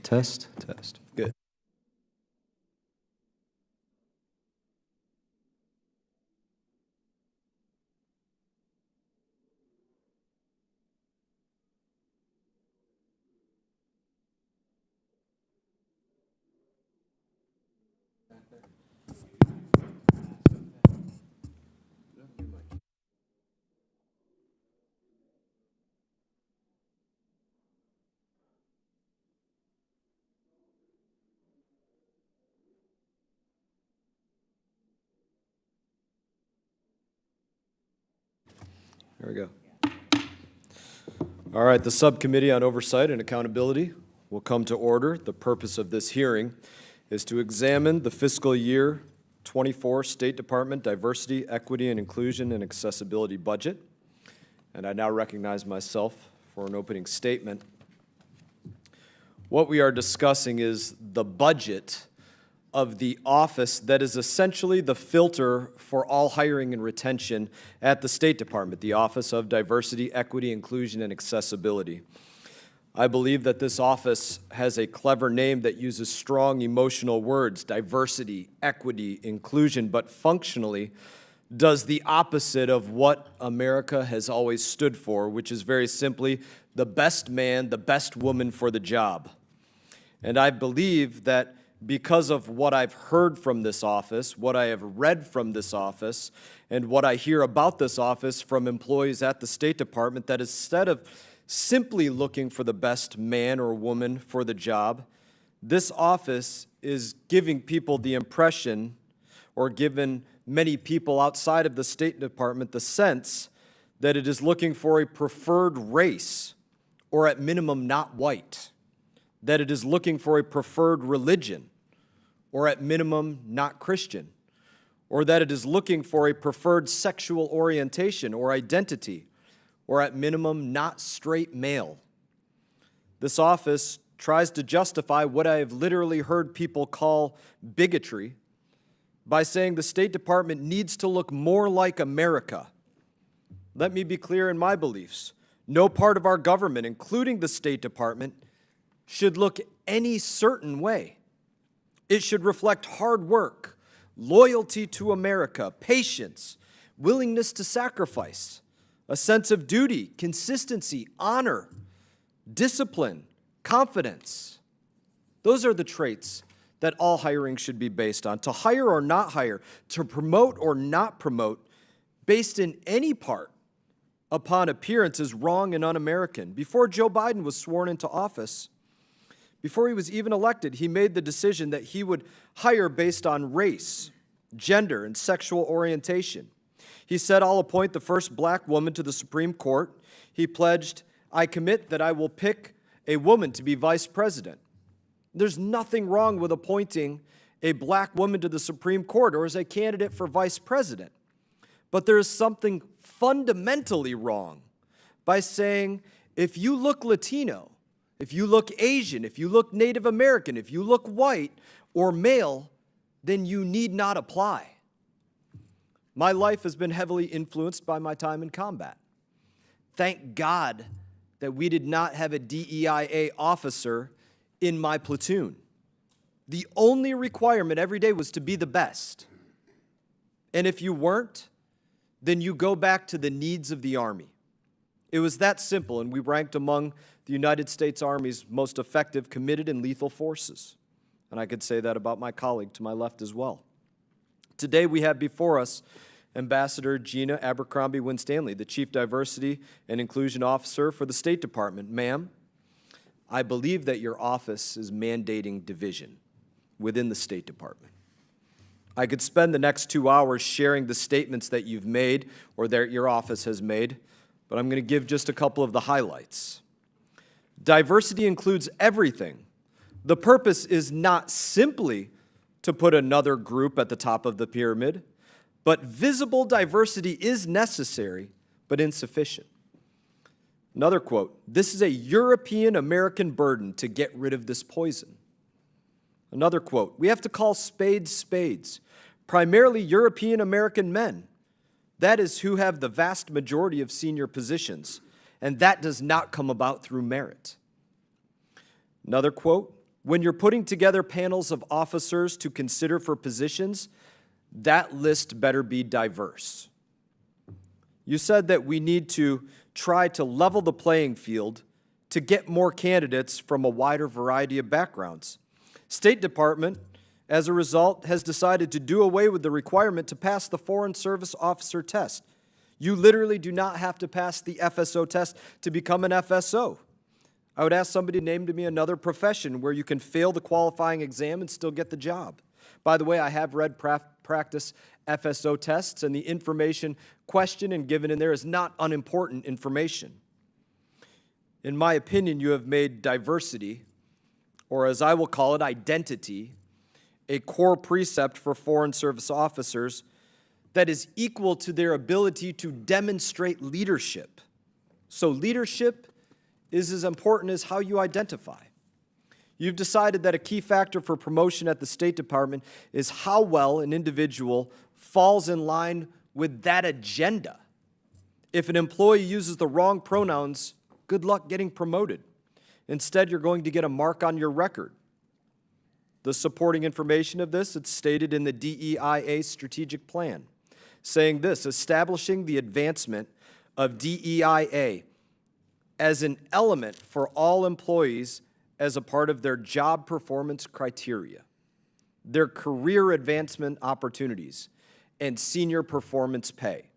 Test, test. Good. There we go. All right, the Subcommittee on Oversight and Accountability will come to order. The purpose of this hearing is to examine the fiscal year 24 State Department Diversity, Equity, and Inclusion and Accessibility budget. And I now recognize myself for an opening statement. What we are discussing is the budget of the office that is essentially the filter for all hiring and retention at the State Department, the Office of Diversity, Equity, Inclusion, and Accessibility. I believe that this office has a clever name that uses strong emotional words, diversity, equity, inclusion, but functionally does the opposite of what America has always stood for, which is very simply the best man, the best woman for the job. And I believe that because of what I've heard from this office, what I have read from this office, and what I hear about this office from employees at the State Department, that instead of simply looking for the best man or woman for the job, this office is giving people the impression, or given many people outside of the State Department the sense that it is looking for a preferred race, or at minimum not white, that it is looking for a preferred religion, or at minimum not Christian, or that it is looking for a preferred sexual orientation or identity, or at minimum not straight male. This office tries to justify what I have literally heard people call bigotry by saying the State Department needs to look more like America. Let me be clear in my beliefs. No part of our government, including the State Department, should look any certain way. It should reflect hard work, loyalty to America, patience, willingness to sacrifice, a sense of duty, consistency, honor, discipline, confidence. Those are the traits that all hiring should be based on. To hire or not hire, to promote or not promote, based in any part upon appearance is wrong and un-American. Before Joe Biden was sworn into office, before he was even elected, he made the decision that he would hire based on race, gender, and sexual orientation. He said, "I'll appoint the first black woman to the Supreme Court." He pledged, "I commit that I will pick a woman to be vice president." There's nothing wrong with appointing a black woman to the Supreme Court or as a candidate for vice president. But there is something fundamentally wrong by saying, if you look Latino, if you look Asian, if you look Native American, if you look white or male, then you need not apply. My life has been heavily influenced by my time in combat. Thank God that we did not have a DEIA officer in my platoon. The only requirement every day was to be the best. And if you weren't, then you go back to the needs of the Army. It was that simple, and we ranked among the United States Army's most effective, committed, and lethal forces. And I could say that about my colleague to my left as well. Today we have before us Ambassador Gina Abercrombie Winstanley, the Chief Diversity and Inclusion Officer for the State Department. Ma'am, I believe that your office is mandating division within the State Department. I could spend the next 2 hours sharing the statements that you've made or that your office has made, but I'm going to give just a couple of the highlights. Diversity includes everything. The purpose is not simply to put another group at the top of the pyramid, but visible diversity is necessary, but insufficient. Another quote, "This is a European-American burden to get rid of this poison." Another quote, "We have to call spades spades, primarily European-American men. That is who have the vast majority of senior positions, and that does not come about through merit." Another quote, When you're putting together panels of officers to consider for positions, that list better be diverse. You said that we need to try to level the playing field to get more candidates from a wider variety of backgrounds. State Department, as a result, has decided to do away with the requirement to pass the Foreign Service Officer test. You literally do not have to pass the FSO test to become an FSO. I would ask somebody to name to me another profession where you can fail the qualifying exam and still get the job. By the way, I have read practice FSO tests, and the information questioned and given in there is not unimportant information. In my opinion, you have made diversity, or as I will call it, identity, a core precept for Foreign Service officers that is equal to their ability to demonstrate leadership. So leadership is as important as how you identify. You've decided that a key factor for promotion at the State Department is how well an individual falls in line with that agenda. If an employee uses the wrong pronouns, good luck getting promoted. Instead, you're going to get a mark on your record. The supporting information of this, it's stated in the DEIA strategic plan, saying this: establishing the advancement of DEIA as an element for all employees as a part of their job performance criteria, their career advancement opportunities, and senior performance pay.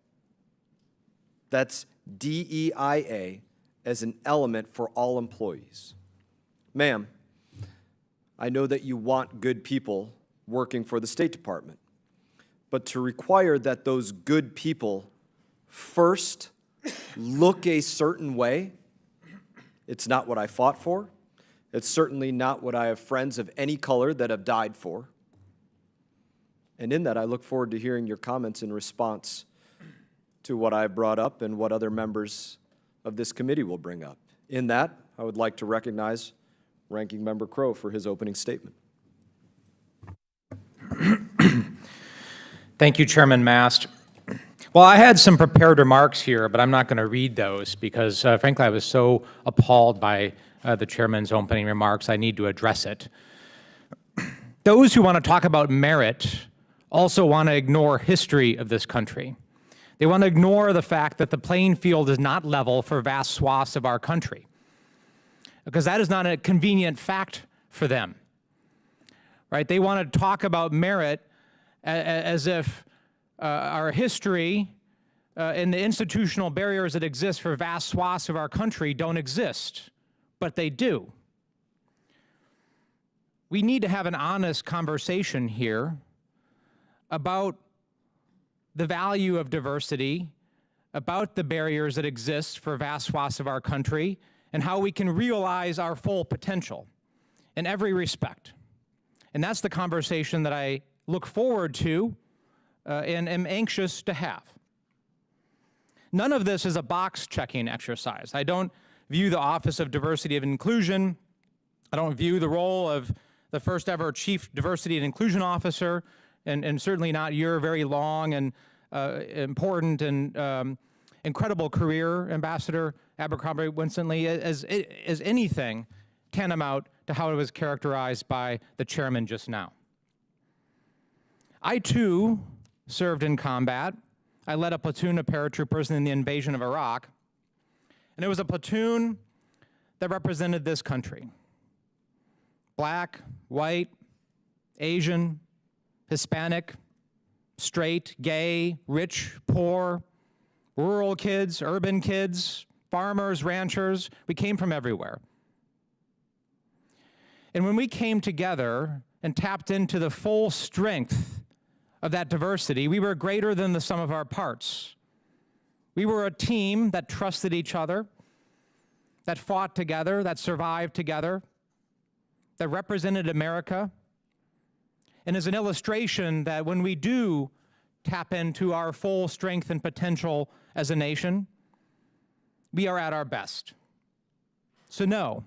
That's DEIA as an element for all employees. Ma'am, I know that you want good people working for the State Department, but to require that those good people first look a certain way, it's not what I fought for. It's certainly not what I have friends of any color that have died for. And in that, I look forward to hearing your comments in response to what I brought up and what other members of this committee will bring up. In that, I would like to recognize Ranking Member Crow for his opening statement. Thank you, Chairman Mast. Well, I had some prepared remarks here, but I'm not going to read those because, frankly, I was so appalled by the chairman's opening remarks, I need to address it. Those who want to talk about merit also want to ignore history of this country. They want to ignore the fact that the playing field is not level for vast swaths of our country, because that is not a convenient fact for them, right? They want to talk about merit as if our history and the institutional barriers that exist for vast swaths of our country don't exist, but they do. We need to have an honest conversation here about the value of diversity, about the barriers that exist for vast swaths of our country, and how we can realize our full potential in every respect. And that's the conversation that I look forward to and am anxious to have. None of this is a box-checking exercise. I don't view the Office of Diversity and Inclusion, I don't view the role of the first ever Chief Diversity and Inclusion Officer, and certainly not your very long and important and incredible career, Ambassador Abercrombie Winston Lee, as anything tantamount to how it was characterized by the chairman just now. I, too, served in combat. I led a platoon of paratroopers in the invasion of Iraq, and it was a platoon that represented this country. Black, white, Asian, Hispanic, straight, gay, rich, poor, rural kids, urban kids, farmers, ranchers. We came from everywhere. And when we came together and tapped into the full strength of that diversity, we were greater than the sum of our parts. We were a team that trusted each other, that fought together, that survived together, that represented America, and is an illustration that when we do tap into our full strength and potential as a nation, we are at our best. So no,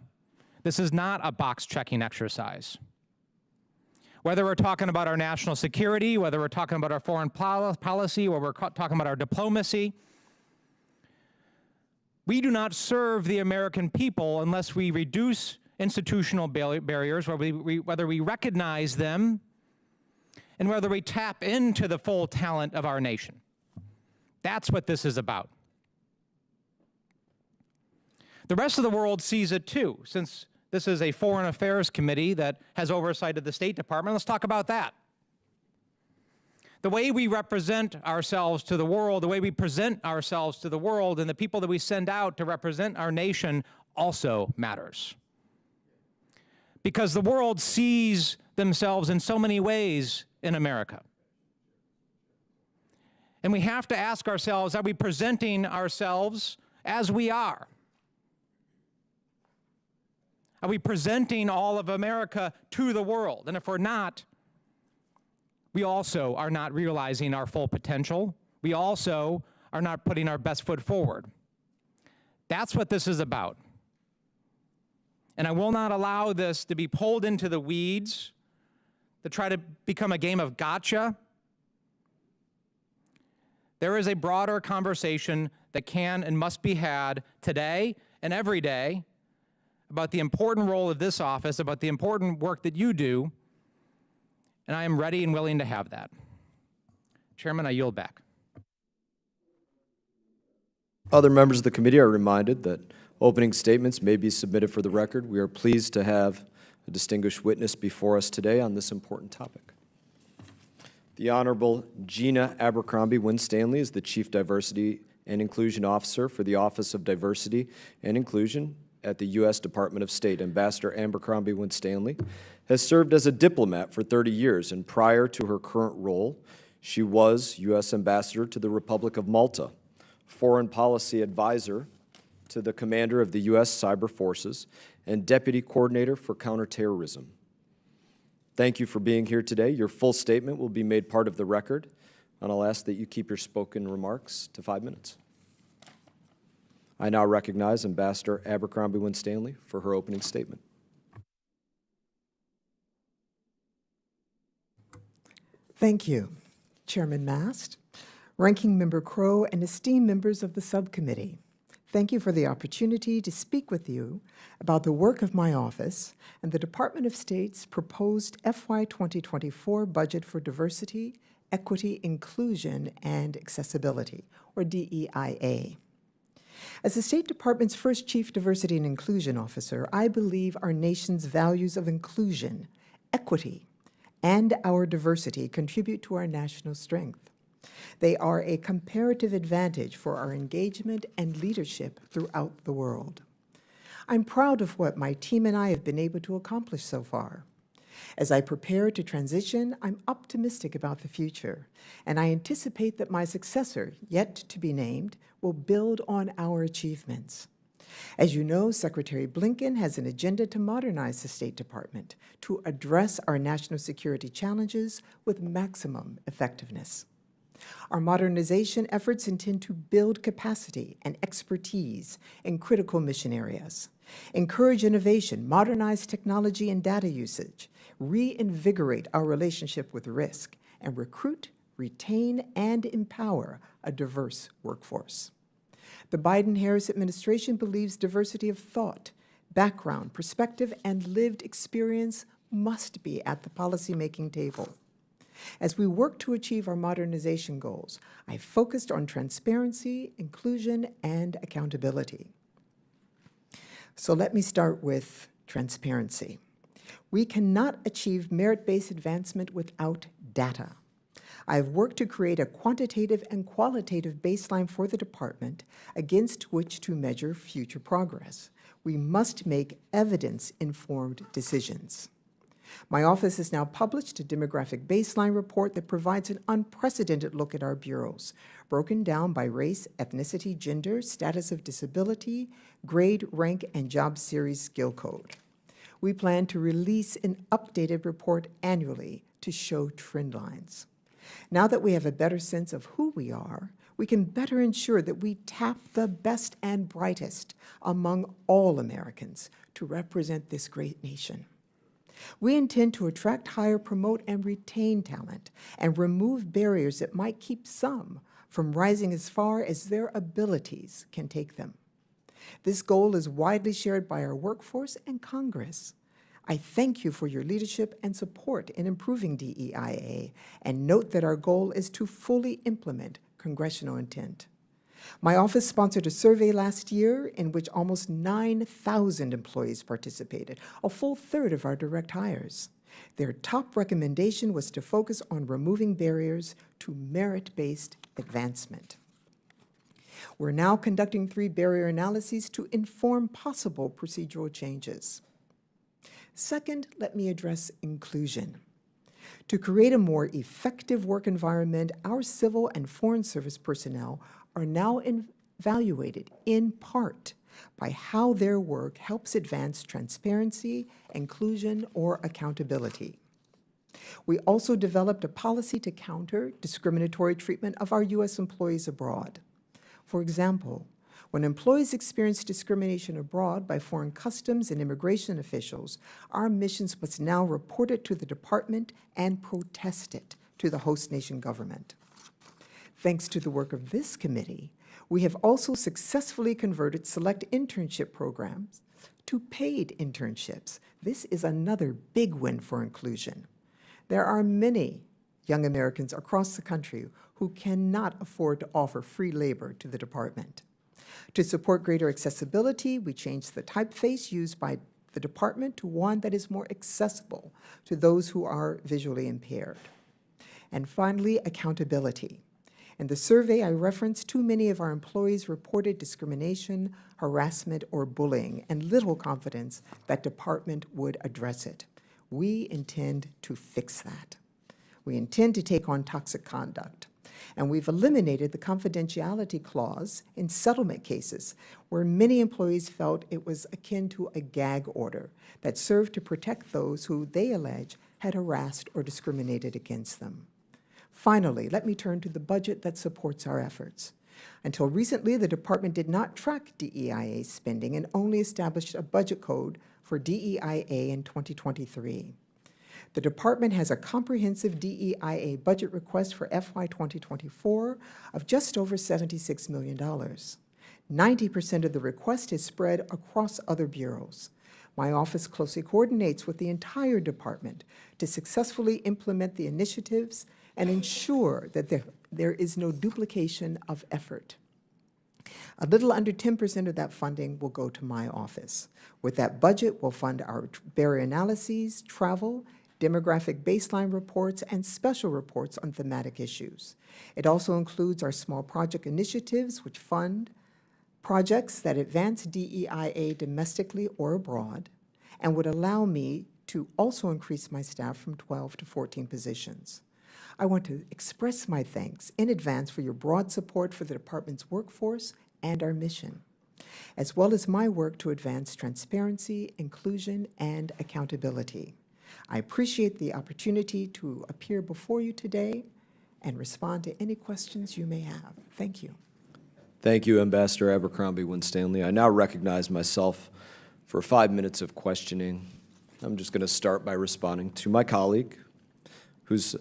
this is not a box-checking exercise. Whether we're talking about our national security, whether we're talking about our foreign policy, or we're talking about our diplomacy, we do not serve the American people unless we reduce institutional barriers, whether we recognize them, and whether we tap into the full talent of our nation. That's what this is about. The rest of the world sees it too. Since this is a Foreign Affairs Committee that has oversight of the State Department, let's talk about that. The way we represent ourselves to the world, the way we present ourselves to the world, and the people that we send out to represent our nation also matters. Because the world sees themselves in so many ways in America. And we have to ask ourselves, are we presenting ourselves as we are? Are we presenting all of America to the world? And if we're not, we also are not realizing our full potential. We also are not putting our best foot forward. That's what this is about. And I will not allow this to be pulled into the weeds, to try to become a game of gotcha. There is a broader conversation that can and must be had today and every day about the important role of this office, about the important work that you do, and I am ready and willing to have that. Chairman, I yield back. Other members of the committee are reminded that opening statements may be submitted for the record. We are pleased to have a distinguished witness before us today on this important topic. The Honorable Gina Abercrombie Winstanley is the Chief Diversity and Inclusion Officer for the Office of Diversity and Inclusion at the U.S. Department of State. Ambassador Abercrombie Winstanley has served as a diplomat for 30 years, and prior to her current role, she was U.S. Ambassador to the Republic of Malta, Foreign Policy Advisor to the Commander of the U.S. Cyber Forces, and Deputy Coordinator for Counterterrorism. Thank you for being here today. Your full statement will be made part of the record, and I'll ask that you keep your spoken remarks to 5 minutes. I now recognize Ambassador Abercrombie Winstanley for her opening statement. Thank you, Chairman Mast, Ranking Member Crow, and esteemed members of the subcommittee. Thank you for the opportunity to speak with you about the work of my office and the Department of State's proposed FY 2024 budget for diversity, equity, inclusion, and accessibility, or DEIA. As the State Department's first Chief Diversity and Inclusion Officer, I believe our nation's values of inclusion, equity, and our diversity contribute to our national strength. They are a comparative advantage for our engagement and leadership throughout the world. I'm proud of what my team and I have been able to accomplish so far. As I prepare to transition, I'm optimistic about the future, and I anticipate that my successor, yet to be named, will build on our achievements. As you know, Secretary Blinken has an agenda to modernize the State Department to address our national security challenges with maximum effectiveness. Our modernization efforts intend to build capacity and expertise in critical mission areas, encourage innovation, modernize technology and data usage, reinvigorate our relationship with risk, and recruit, retain, and empower a diverse workforce. The Biden-Harris administration believes diversity of thought, background, perspective, and lived experience must be at the policymaking table. As we work to achieve our modernization goals, I focused on transparency, inclusion, and accountability. So let me start with transparency. We cannot achieve merit-based advancement without data. I've worked to create a quantitative and qualitative baseline for the department against which to measure future progress. We must make evidence-informed decisions. My office has now published a demographic baseline report that provides an unprecedented look at our bureaus, broken down by race, ethnicity, gender, status of disability, grade, rank, and job series skill code. We plan to release an updated report annually to show trend lines. Now that we have a better sense of who we are, we can better ensure that we tap the best and brightest among all Americans to represent this great nation. We intend to attract, hire, promote, and retain talent and remove barriers that might keep some from rising as far as their abilities can take them. This goal is widely shared by our workforce and Congress. I thank you for your leadership and support in improving DEIA, and note that our goal is to fully implement congressional intent. My office sponsored a survey last year in which almost 9,000 employees participated, a full third of our direct hires. Their top recommendation was to focus on removing barriers to merit-based advancement. We're now conducting 3 barrier analyses to inform possible procedural changes. Second, let me address inclusion. To create a more effective work environment, our civil and foreign service personnel are now evaluated in part by how their work helps advance transparency, inclusion, or accountability. We also developed a policy to counter discriminatory treatment of our U.S. employees abroad. For example, when employees experience discrimination abroad by foreign customs and immigration officials, our missions must now report it to the department and protest it to the host nation government. Thanks to the work of this committee, we have also successfully converted select internship programs to paid internships. This is another big win for inclusion. There are many young Americans across the country who cannot afford to offer free labor to the department. To support greater accessibility, we changed the typeface used by the department to one that is more accessible to those who are visually impaired. And finally, accountability. In the survey I referenced, too many of our employees reported discrimination, harassment, or bullying, and little confidence that department would address it. We intend to fix that. We intend to take on toxic conduct. And we've eliminated the confidentiality clause in settlement cases where many employees felt it was akin to a gag order that served to protect those who they allege had harassed or discriminated against them. Finally, let me turn to the budget that supports our efforts. Until recently, the department did not track DEIA spending and only established a budget code for DEIA in 2023. The department has a comprehensive DEIA budget request for FY 2024 of just over $76 million. 90% of the request is spread across other bureaus. My office closely coordinates with the entire department to successfully implement the initiatives and ensure that there is no duplication of effort. A little under 10% of that funding will go to my office. With that budget, we'll fund our barrier analyses, travel, demographic baseline reports, and special reports on thematic issues. It also includes our small project initiatives, which fund projects that advance DEIA domestically or abroad, and would allow me to also increase my staff from 12 to 14 positions. I want to express my thanks in advance for your broad support for the department's workforce and our mission, as well as my work to advance transparency, inclusion, and accountability. I appreciate the opportunity to appear before you today and respond to any questions you may have. Thank you. Thank you, Ambassador Abercrombie Winstanley. I now recognize myself for 5 minutes of questioning. I'm just going to start by responding to my colleague, who's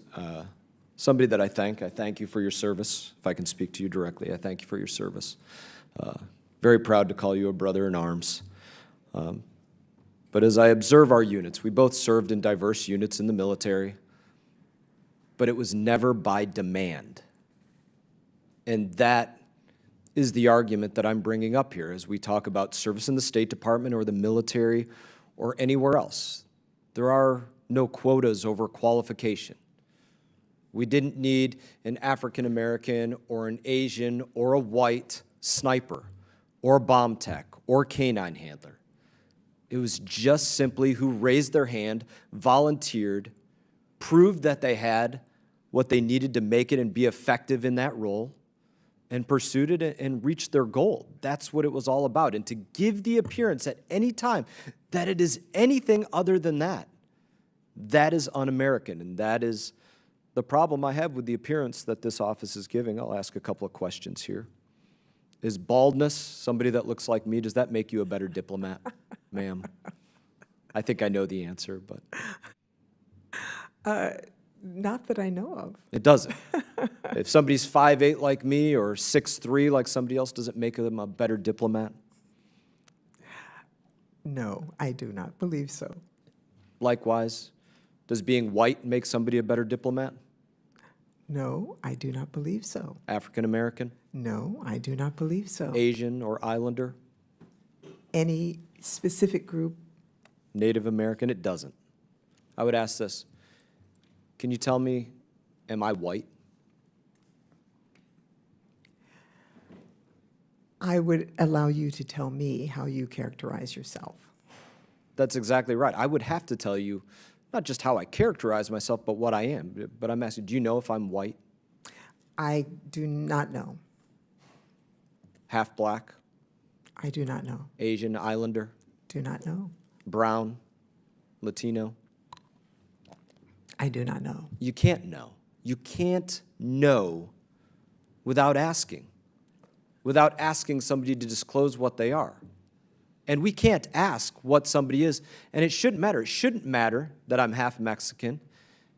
somebody that I thank. I thank you for your service. If I can speak to you directly, I thank you for your service. Very proud to call you a brother in arms. But as I observe our units, we both served in diverse units in the military, but it was never by demand. And that is the argument that I'm bringing up here as we talk about service in the State Department or the military or anywhere else. There are no quotas over qualification. We didn't need an African American or an Asian or a white sniper or bomb tech or canine handler. It was just simply who raised their hand, volunteered, proved that they had what they needed to make it and be effective in that role, and pursued it and reached their goal. That's what it was all about. And to give the appearance at any time that it is anything other than that, that is un-American, and that is the problem I have with the appearance that this office is giving. I'll ask a couple of questions here. Is baldness, somebody that looks like me, does that make you a better diplomat, ma'am? I think I know the answer, but. Not that I know of. It doesn't. If somebody's 5'8" like me or 6'3" like somebody else, does it make them a better diplomat? No, I do not believe so. Likewise, does being white make somebody a better diplomat? No, I do not believe so. African American, No, I do not believe so. Asian or Islander, Any specific group? Native American? It doesn't. I would ask this. Can you tell me, am I white? I would allow you to tell me how you characterize yourself. That's exactly right. I would have to tell you not just how I characterize myself, but what I am. But I'm asking, do you know if I'm white, I do not know. half black, I do not know. Asian, Islander, Do not know. brown, Latino? I do not know. You can't know. You can't know without asking somebody to disclose what they are. And we can't ask what somebody is, and it shouldn't matter. It shouldn't matter that I'm half Mexican.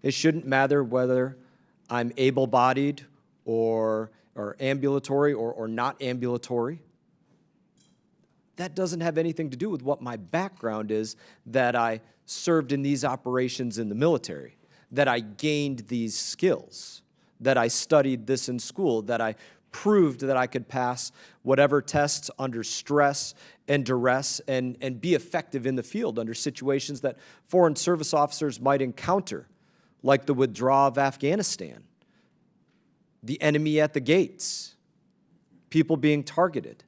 It shouldn't matter whether I'm able-bodied or ambulatory or not ambulatory. That doesn't have anything to do with what my background is, that I served in these operations in the military, that I gained these skills, that I studied this in school, that I proved that I could pass whatever tests under stress and duress and be effective in the field under situations that foreign service officers might encounter, like the withdrawal of Afghanistan, the enemy at the gates, people being targeted,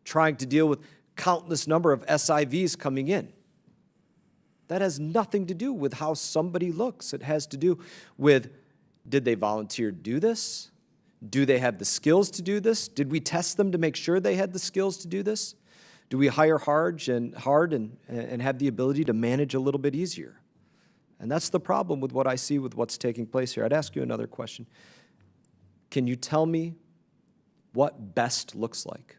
trying to deal with countless number of SIVs coming in. That has nothing to do with how somebody looks. It has to do with, did they volunteer to do this? Do they have the skills to do this? Did we test them to make sure they had the skills to do this? Do we hire hard and have the ability to manage a little bit easier? And that's the problem with what I see with what's taking place here. I'd ask you another question. Can you tell me what best looks like?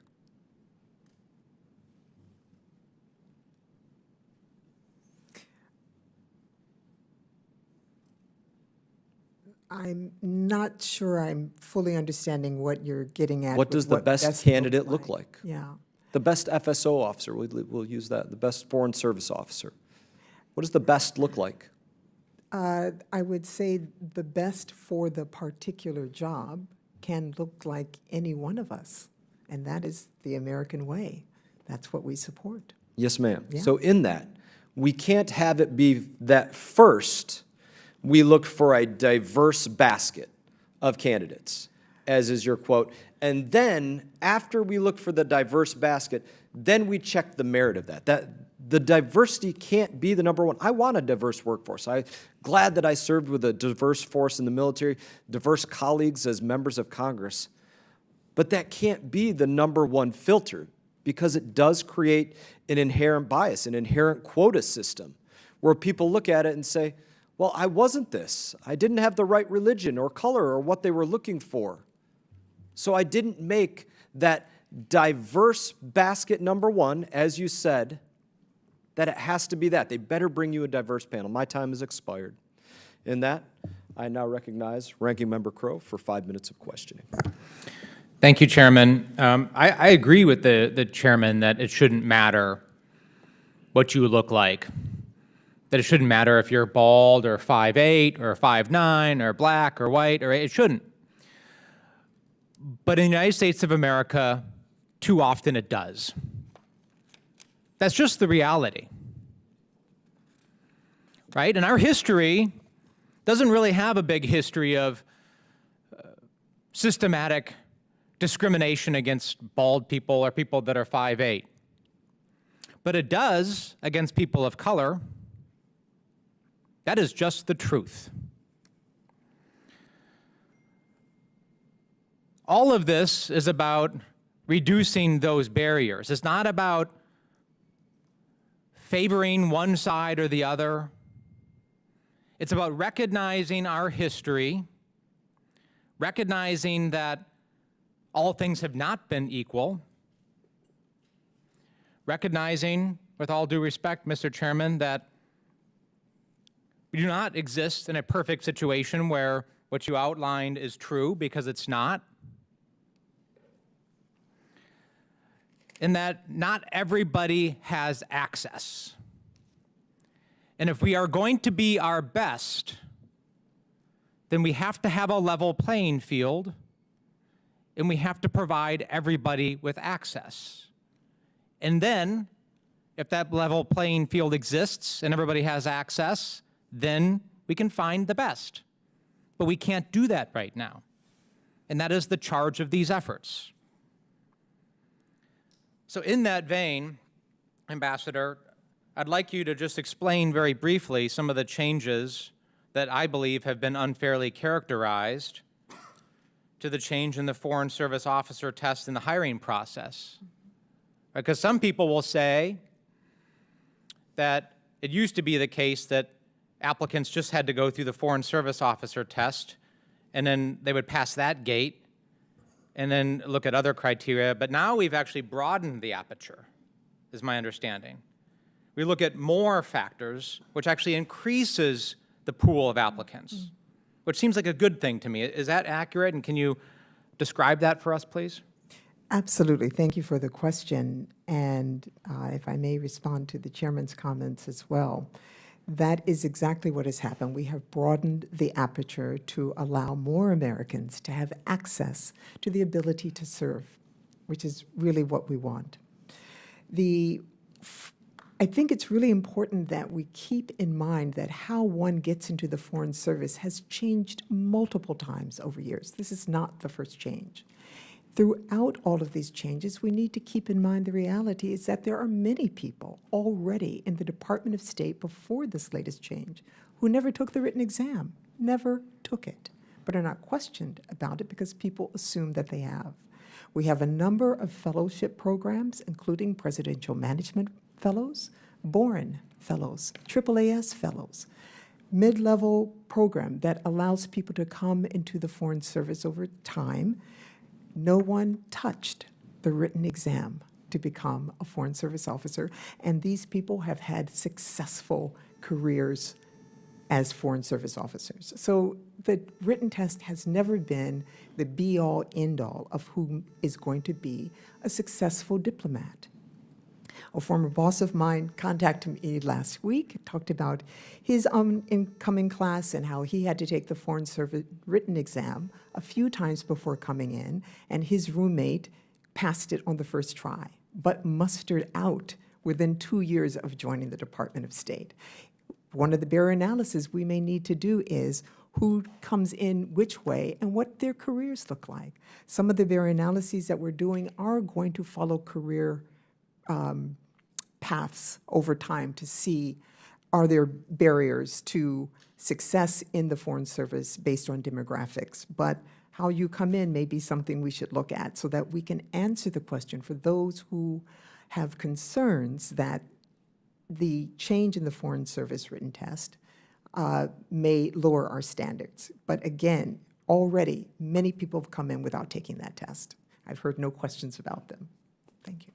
I'm not sure I'm fully understanding what you're getting at. What with does the best candidate look like? Yeah. The best FSO officer, we'll use that, the best foreign service officer. What does the best look like? I would say the best for the particular job can look like any one of us, and that is the American way. That's what we support. Yes, ma'am. Yeah. So in that, we can't have it be that first we look for a diverse basket of candidates, as is your quote, and then after we look for the diverse basket, then we check the merit of that. The diversity can't be the number one. I want a diverse workforce. I'm glad that I served with a diverse force in the military, diverse colleagues as members of Congress. But that can't be the number one filter, because it does create an inherent bias, an inherent quota system, where people look at it and say, well, I wasn't this. I didn't have the right religion or color or what they were looking for. So I didn't make that diverse basket number one, as you said, that it has to be that. They better bring you a diverse panel. My time has expired. In that, I now recognize Ranking Member Crow for 5 minutes of questioning. Thank you, Chairman. I agree with the Chairman that it shouldn't matter what you look like, that it shouldn't matter if you're bald or 5'8" or 5'9" or black or white, or it shouldn't. But in the United States of America, too often it does. That's just the reality, right? And our history doesn't really have a big history of systematic discrimination against bald people or people that are 5'8". But it does against people of color. That is just the truth. All of this is about reducing those barriers. It's not about favoring one side or the other. It's about recognizing our history, recognizing that all things have not been equal, recognizing, with all due respect, Mr. Chairman, that we do not exist in a perfect situation where what you outlined is true, because it's not. in that not everybody has access. And if we are going to be our best, then we have to have a level playing field, and we have to provide everybody with access. And then, if that level playing field exists and everybody has access, then we can find the best. But we can't do that right now. And that is the charge of these efforts. So in that vein, Ambassador, I'd like you to just explain very briefly some of the changes that I believe have been unfairly characterized to the change in the Foreign Service Officer test in the hiring process. Because some people will say that it used to be the case that applicants just had to go through the Foreign Service Officer test, and then they would pass that gate, and then look at other criteria. But now we've actually broadened the aperture, is my understanding. We look at more factors, which actually increases the pool of applicants, which seems like a good thing to me. Is that accurate, and can you describe that for us, please? Absolutely. Thank you for the question. And if I may respond to the chairman's comments as well, that is exactly what has happened. We have broadened the aperture to allow more Americans to have access to the ability to serve, which is really what we want. I think it's really important that we keep in mind that how one gets into the Foreign Service has changed multiple times over years. This is not the first change. Throughout all of these changes, we need to keep in mind the reality is that there are many people already in the Department of State before this latest change who never took the written exam, never took it, but are not questioned about it because people assume that they have. We have a number of fellowship programs, including Presidential Management Fellows, Boren Fellows, AAAS Fellows, mid-level program that allows people to come into the Foreign Service over time. No one touched the written exam to become a Foreign Service officer, and these people have had successful careers as Foreign Service officers. So the written test has never been the be-all, end-all of who is going to be a successful diplomat. A former boss of mine contacted me last week, talked about his incoming class and how he had to take the Foreign Service written exam a few times before coming in, and his roommate passed it on the first try, but mustered out within 2 years of joining the Department of State. One of the barrier analyses we may need to do is who comes in which way and what their careers look like. Some of the barrier analyses that we're doing are going to follow career paths over time to see are there barriers to success in the Foreign Service based on demographics. But how you come in may be something we should look at so that we can answer the question for those who have concerns that the change in the Foreign Service written test may lower our standards. But again, already many people have come in without taking that test. I've heard no questions about them. Thank you.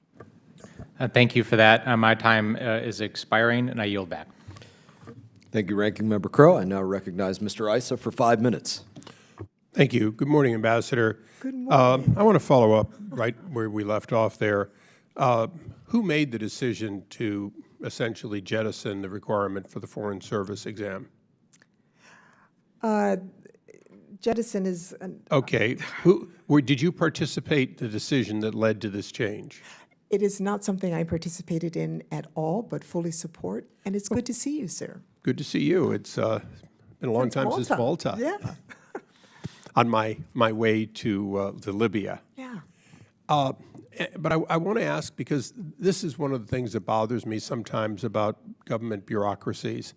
Thank you for that. My time is expiring, and I yield back. Thank you, Ranking Member Crow. I now recognize Mr. Issa for 5 minutes. Thank you. Good morning, Ambassador. Good morning. I want to follow up right where we left off there. Who made the decision to essentially jettison the requirement for the Foreign Service exam? Jettison is... Okay. Did you participate in the decision that led to this change? It is not something I participated in at all, but fully support, and it's good to see you, sir. Good to see you. It's been a long time since Malta. Yeah. On my way to Libya. Yeah. But I want to ask, because this is one of the things that bothers me sometimes about government bureaucracies.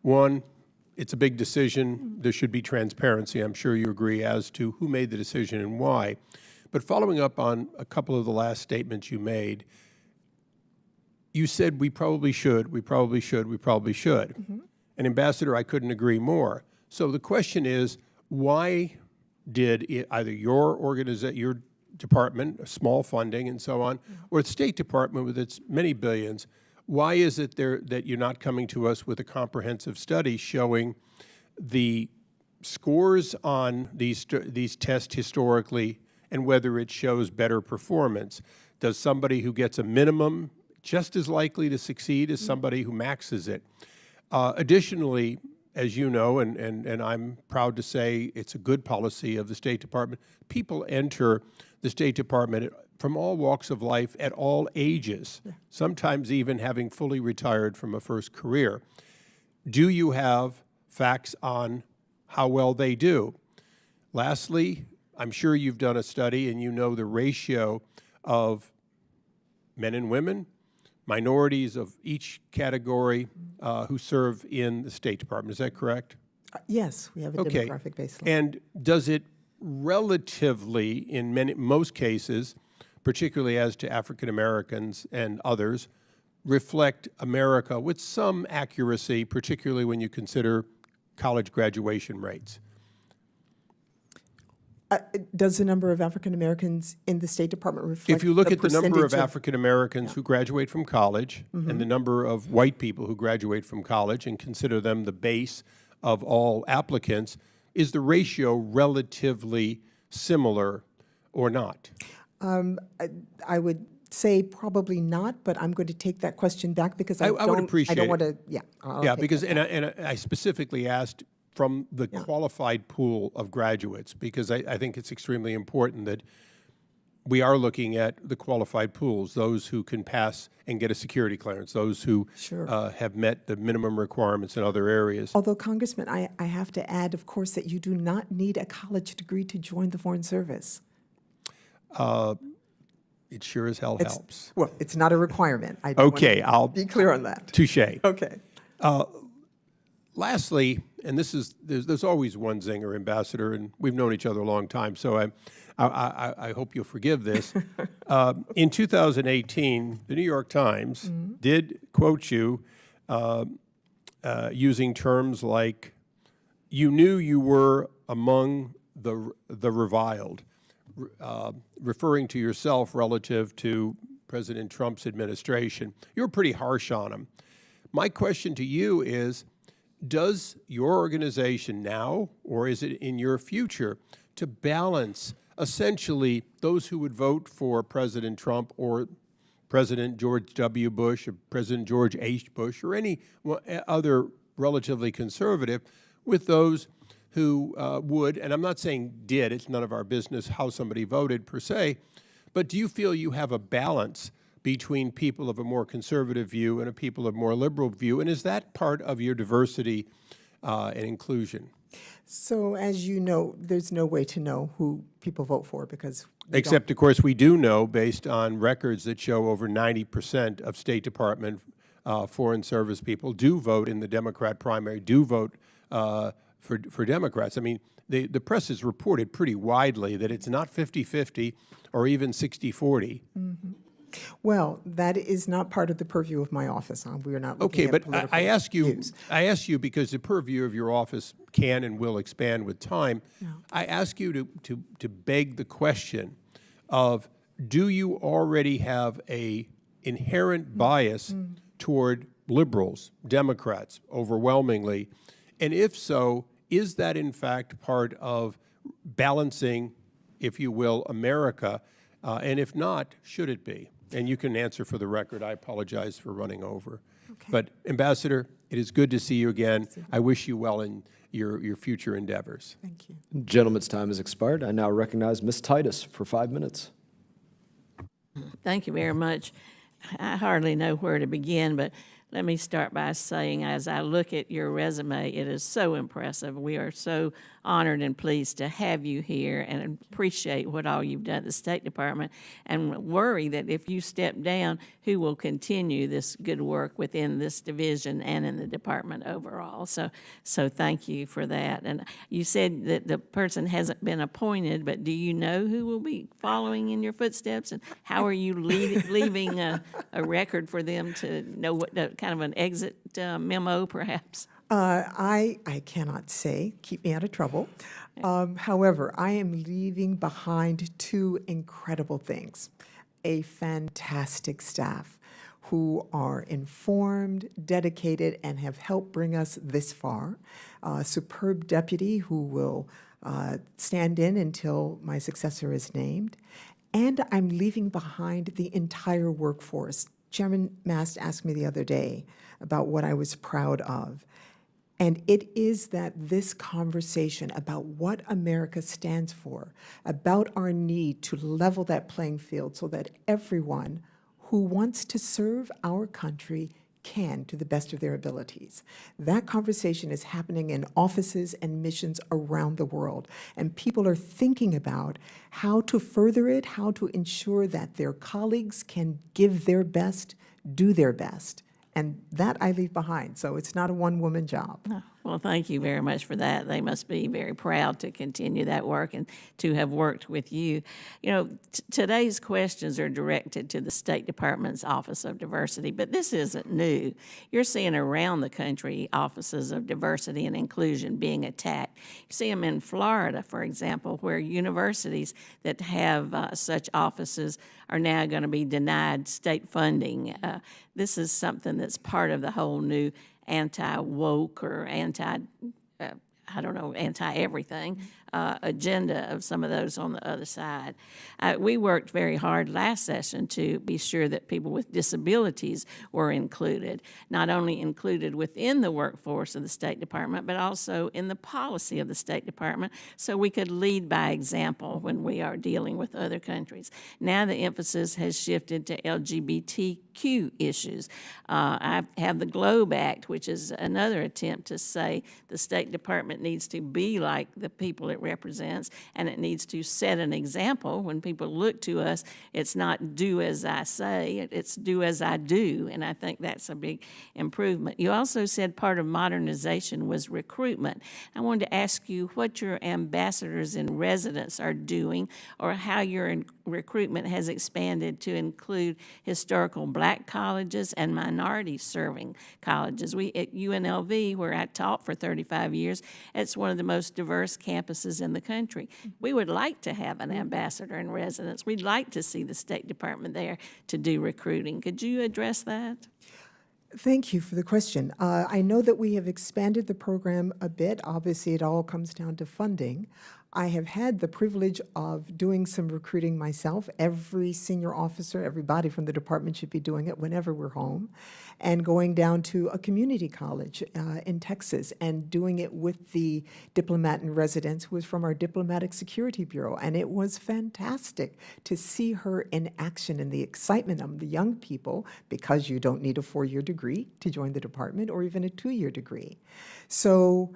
One, it's a big decision. There should be transparency, I'm sure you agree, as to who made the decision and why. But following up on a couple of the last statements you made, you said we probably should, we probably should, we probably should. Mm-hmm. And Ambassador, I couldn't agree more. So the question is, why did either your department, small funding and so on, or the State Department with its many billions, why is it that you're not coming to us with a comprehensive study showing the scores on these tests historically and whether it shows better performance. Does somebody who gets a minimum just as likely to succeed as somebody who maxes it? Additionally, as you know, and I'm proud to say it's a good policy of the State Department, people enter the State Department from all walks of life at all ages, sometimes even having fully retired from a first career. Do you have facts on how well they do? Lastly, I'm sure you've done a study and you know the ratio of men and women, minorities of each category who serve in the State Department. Is that correct? Yes, we have a demographic baseline. And does it relatively, in most cases, particularly as to African Americans and others, reflect America with some accuracy, particularly when you consider college graduation rates? Does the number of African Americans in the State Department reflect If you look at the number of percentage African Americans who graduate from college and the number of white people who graduate from college and consider them the base of all applicants, is the ratio relatively similar or not? I would say probably not, but I'm going to take that question back because I would appreciate I don't it. want to, yeah. I'll Yeah, take because, that and I specifically asked from the qualified pool of graduates, because I think it's extremely important that we are looking at the qualified pools, those who can pass and get a security clearance, those who have met the minimum requirements in other areas. Although, Congressman, I have to add, of course, that you do not need a college degree to join the Foreign Service. It sure as hell helps. Well, it's not a requirement. I do Okay, want to I'll be clear on that. touche. Okay. Lastly, and this is there's always one zinger, Ambassador, and we've known each other a long time, so I hope you'll forgive this. In 2018, the New York Times did quote you using terms like, "You knew you were among the reviled," referring to yourself relative to President Trump's administration. You were pretty harsh on him. My question to you is, does your organization now, or is it in your future, to balance essentially those who would vote for President Trump or President George W. Bush or President George H. Bush or any other relatively conservative with those who would, and I'm not saying did, it's none of our business how somebody voted per se, but do you feel you have a balance between people of a more conservative view and a people of more liberal view, and is that part of your diversity and inclusion? So, as you know, there's no way to know who people vote for because Except, of course, we do know, based on records that show over 90% of State Department Foreign Service people do vote in the Democrat primary, do vote for Democrats. I mean, the press has reported pretty widely that it's not 50-50 or even 60-40. Well, that is not part of the purview of my office. We are not looking Okay, at but political I ask views. you because the purview of your office can and will expand with time. I ask you to beg the question of, do you already have a inherent bias toward liberals, Democrats, overwhelmingly? And if so, is that in fact part of balancing, if you will, America? And if not, should it be? And you can answer for the record. I apologize for running over. Okay. But Ambassador, it is good to see you again. I wish you well in your future endeavors. Thank you. Gentleman's time has expired. I now recognize Ms. Titus for 5 minutes. Thank you very much. I hardly know where to begin, but let me start by saying, as I look at your resume, it is so impressive. We are so honored and pleased to have you here and appreciate what all you've done at the State Department, and worry that if you step down, who will continue this good work within this division and in the department overall. So thank you for that. And you said that the person hasn't been appointed, but do you know who will be following in your footsteps, and how are you leaving a record for them to know what kind of an exit memo, perhaps? I cannot say. Keep me out of trouble. However, I am leaving behind two incredible things. A fantastic staff who are informed, dedicated, and have helped bring us this far. A superb deputy who will stand in until my successor is named. And I'm leaving behind the entire workforce. Chairman Mast asked me the other day about what I was proud of. And it is that this conversation about what America stands for, about our need to level that playing field so that everyone who wants to serve our country can to the best of their abilities. That conversation is happening in offices and missions around the world, and people are thinking about how to further it, how to ensure that their colleagues can give their best, do their best. And that I leave behind, so it's not a one-woman job. Well, thank you very much for that. They must be very proud to continue that work and to have worked with you. You know, today's questions are directed to the State Department's Office of Diversity, but this isn't new. You're seeing around the country offices of diversity and inclusion being attacked. You see them in Florida, for example, where universities that have such offices are now going to be denied state funding. This is something that's part of the whole new anti-woke or anti-everything agenda of some of those on the other side. We worked very hard last session to be sure that people with disabilities were included, not only included within the workforce of the State Department, but also in the policy of the State Department, so we could lead by example when we are dealing with other countries. Now the emphasis has shifted to LGBTQ issues. I have the GLOBE Act, which is another attempt to say the State Department needs to be like the people it represents, and it needs to set an example. When people look to us, it's not do as I say, it's do as I do, and I think that's a big improvement. You also said part of modernization was recruitment. I wanted to ask you what your ambassadors in residence are doing, or how your recruitment has expanded to include historical black colleges and minority-serving colleges. We at UNLV, where I taught for 35 years, it's one of the most diverse campuses in the country. We would like to have an ambassador in residence. We'd like to see the State Department there to do recruiting. Could you address that? Thank you for the question. I know that we have expanded the program a bit. Obviously, it all comes down to funding. I have had the privilege of doing some recruiting myself. Every senior officer, everybody from the department should be doing it whenever we're home, and going down to a community college in Texas and doing it with the diplomat in residence who was from our Diplomatic Security Bureau. And it was fantastic to see her in action and the excitement of the young people, because you don't need a 4-year degree to join the department or even a 2-year degree. So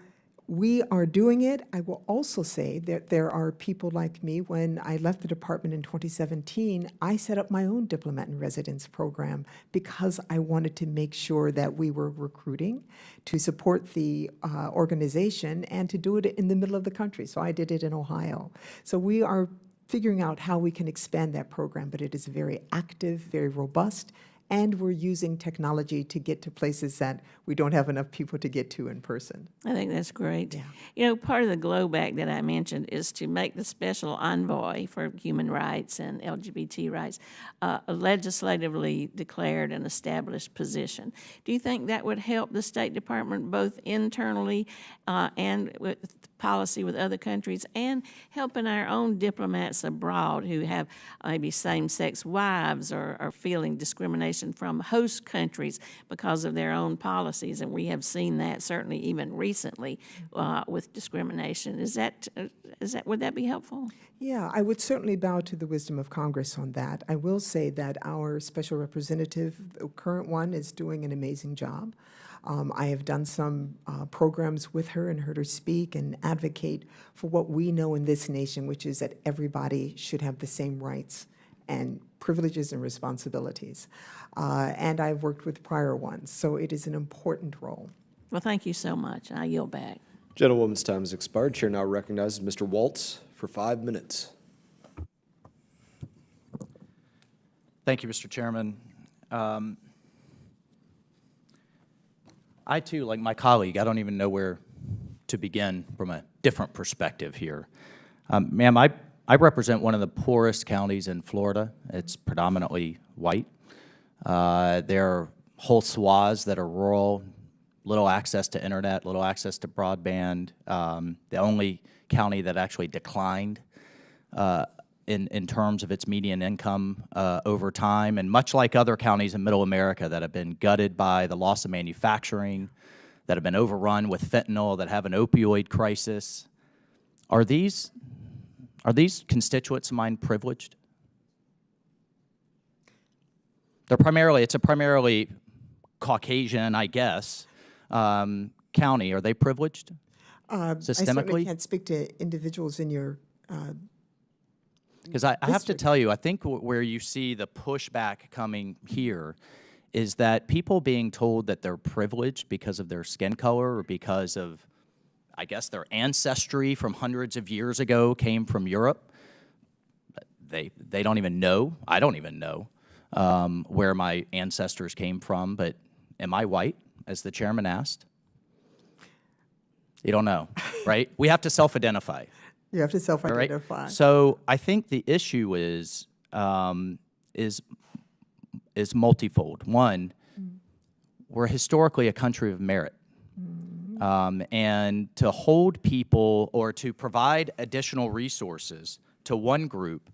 we are doing it. I will also say that there are people like me. When I left the department in 2017, I set up my own diplomat in residence program because I wanted to make sure that we were recruiting to support the organization and to do it in the middle of the country. So I did it in Ohio. So we are figuring out how we can expand that program, but it is very active, very robust, and we're using technology to get to places that we don't have enough people to get to in person. I think that's great. Yeah. You know, part of the GLOBE Act that I mentioned is to make the special envoy for human rights and LGBT rights a legislatively declared and established position. Do you think that would help the State Department both internally and with policy with other countries, and helping our own diplomats abroad who have maybe same-sex wives or are feeling discrimination from host countries because of their own policies? And we have seen that certainly even recently with discrimination. Would that be helpful? Yeah, I would certainly bow to the wisdom of Congress on that. I will say that our special representative, the current one, is doing an amazing job. I have done some programs with her and heard her speak and advocate for what we know in this nation, which is that everybody should have the same rights and privileges and responsibilities. And I've worked with prior ones, so it is an important role. Well, thank you so much. I yield back. Gentlewoman's time has expired. Chair now recognizes Mr. Waltz for 5 minutes. Thank you, Mr. Chairman. I, too, like my colleague, I don't even know where to begin from a different perspective here. Ma'am, I represent one of the poorest counties in Florida. It's predominantly white. There are whole swaths that are rural, little access to internet, little access to broadband, the only county that actually declined in terms of its median income over time, and much like other counties in Middle America that have been gutted by the loss of manufacturing, that have been overrun with fentanyl, that have an opioid crisis. Are these constituents of mine privileged? It's a primarily Caucasian, I guess, county. Are they privileged I certainly systemically? can't speak to individuals in your Because I have to district. tell you, I think where you see the pushback coming here is that people being told that they're privileged because of their skin color or because of, I guess, their ancestry from hundreds of years ago came from Europe. They don't even know. I don't even know where my ancestors came from. But am I white, as the chairman asked? You don't know, right? We have to self-identify. You have to All right? self-identify. So I think the issue is multifold. One, we're historically a country of merit. And to hold people or to provide additional resources to one group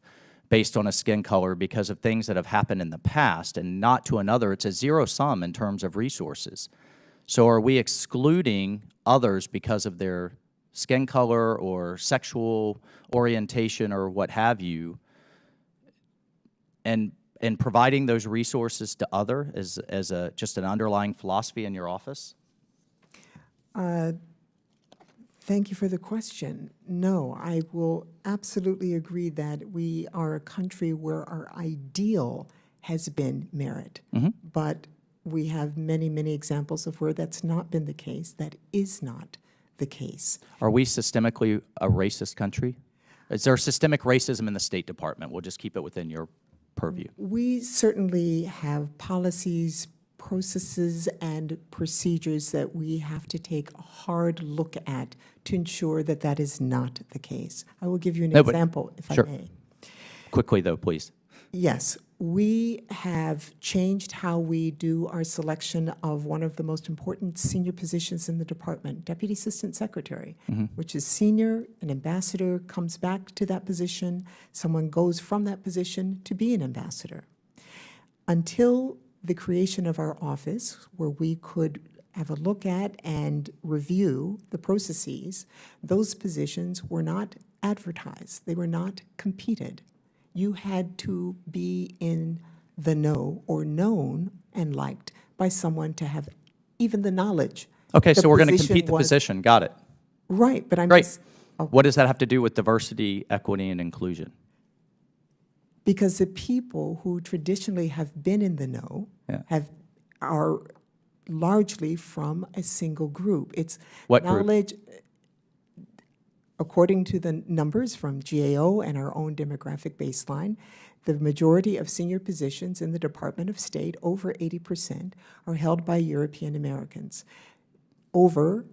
based on a skin color because of things that have happened in the past and not to another, it's a zero sum in terms of resources. So are we excluding others because of their skin color or sexual orientation or what have you, and providing those resources to other as just an underlying philosophy in your office? Thank you for the question. No, I will absolutely agree that we are a country where our ideal has been merit. But we have many, many examples of where that's not been the case. That is not the case. Are we systemically a racist country? Is there systemic racism in the State Department? We'll just keep it within your purview. We certainly have policies, processes, and procedures that we have to take a hard look at to ensure that that is not the case. I will give you an No, but- example, if sure. I may. Quickly, though, please. Yes, we have changed how we do our selection of one of the most important senior positions in the department, Deputy Assistant Secretary, which is senior, an ambassador comes back to that position, someone goes from that position to be an ambassador. Until the creation of our office, where we could have a look at and review the processes, those positions were not advertised, they were not competed. You had to be in the know or known and liked by someone to have even the knowledge. Okay, the so we're going to position compete the was- position. Got it. Right, but I'm Great. just, oh, What does that have to do with diversity, equity, and inclusion? because the people who traditionally have been in the know Yeah. are largely from a single group. It's What group? knowledge. According to the numbers from GAO and our own demographic baseline, the majority of senior positions in the Department of State, over 80%, are held by European Americans. Over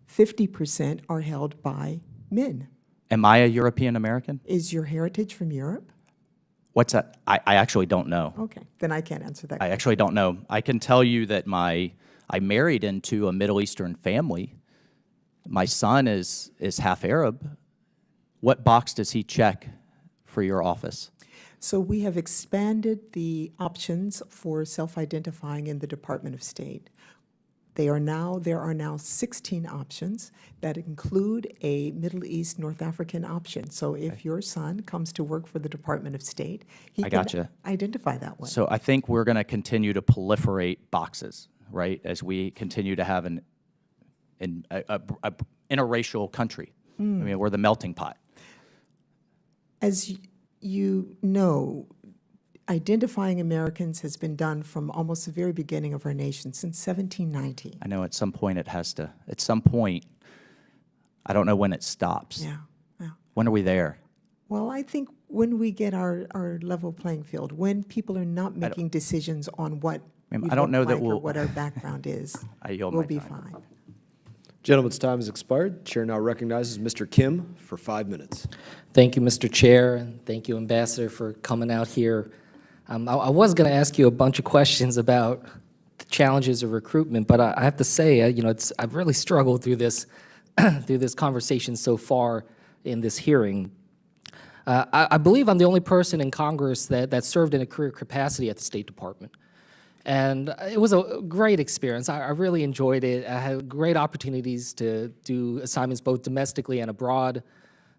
50% are held by men. Am I a European American? Is your heritage from Europe? What's that? I actually don't know. Okay, then I can't answer that. I actually don't know. I can tell you that I married into a Middle Eastern family. My son is half Arab. What box does he check for your office? So we have expanded the options for self-identifying in the Department of State. There are now 16 options that include a Middle East, North African option. So if your son comes to work for the Department of State, he I can gotcha. identify that way. So I think we're going to continue to proliferate boxes, right, as we continue to have a interracial country. I mean, we're the melting pot. As you know, identifying Americans has been done from almost the very beginning of our nation, since 1790. I know at some point it has to, at some point, I don't know when it stops. Yeah, yeah. When are we there? Well, I think when we get our level playing field, when people are not making decisions on what Ma'am, we I don't look know that like or we'll- what our background is, I yield we'll my be time. fine. Gentleman's time has expired. Chair now recognizes Mr. Kim for 5 minutes. Thank you, Mr. Chair, and thank you, Ambassador, for coming out here. I was going to ask you a bunch of questions about the challenges of recruitment, but I have to say, I've really struggled through this, through this conversation so far in this hearing. I believe I'm the only person in Congress that served in a career capacity at the State Department. And it was a great experience. I really enjoyed it. I had great opportunities to do assignments both domestically and abroad.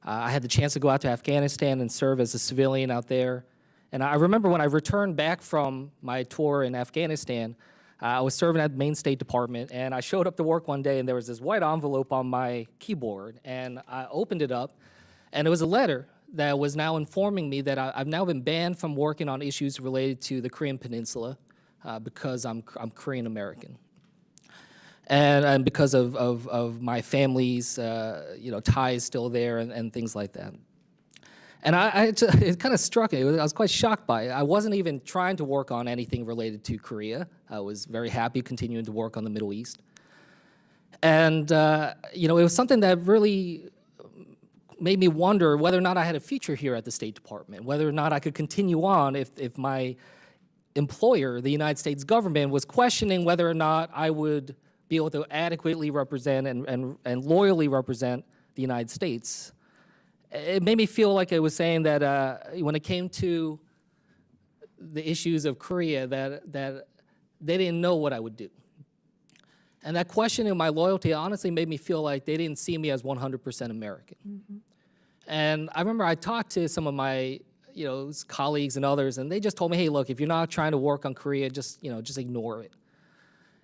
I had the chance to go out to Afghanistan and serve as a civilian out there. And I remember when I returned back from my tour in Afghanistan, I was serving at the Maine State Department, and I showed up to work one day, and there was this white envelope on my keyboard, and I opened it up, and it was a letter that was now informing me that I've now been banned from working on issues related to the Korean Peninsula because I'm Korean American. And because of my family's ties still there and things like that. And it kind of struck me. I was quite shocked by it. I wasn't even trying to work on anything related to Korea. I was very happy continuing to work on the Middle East. And it was something that really made me wonder whether or not I had a future here at the State Department, whether or not I could continue on if my employer, the United States government, was questioning whether or not I would be able to adequately represent and loyally represent the United States. It made me feel like it was saying that when it came to the issues of Korea, that they didn't know what I would do. And that questioning my loyalty honestly made me feel like they didn't see me as 100% American. Mm-hmm. And I remember I talked to some of my colleagues and others, and they just told me, hey, look, if you're not trying to work on Korea, just ignore it.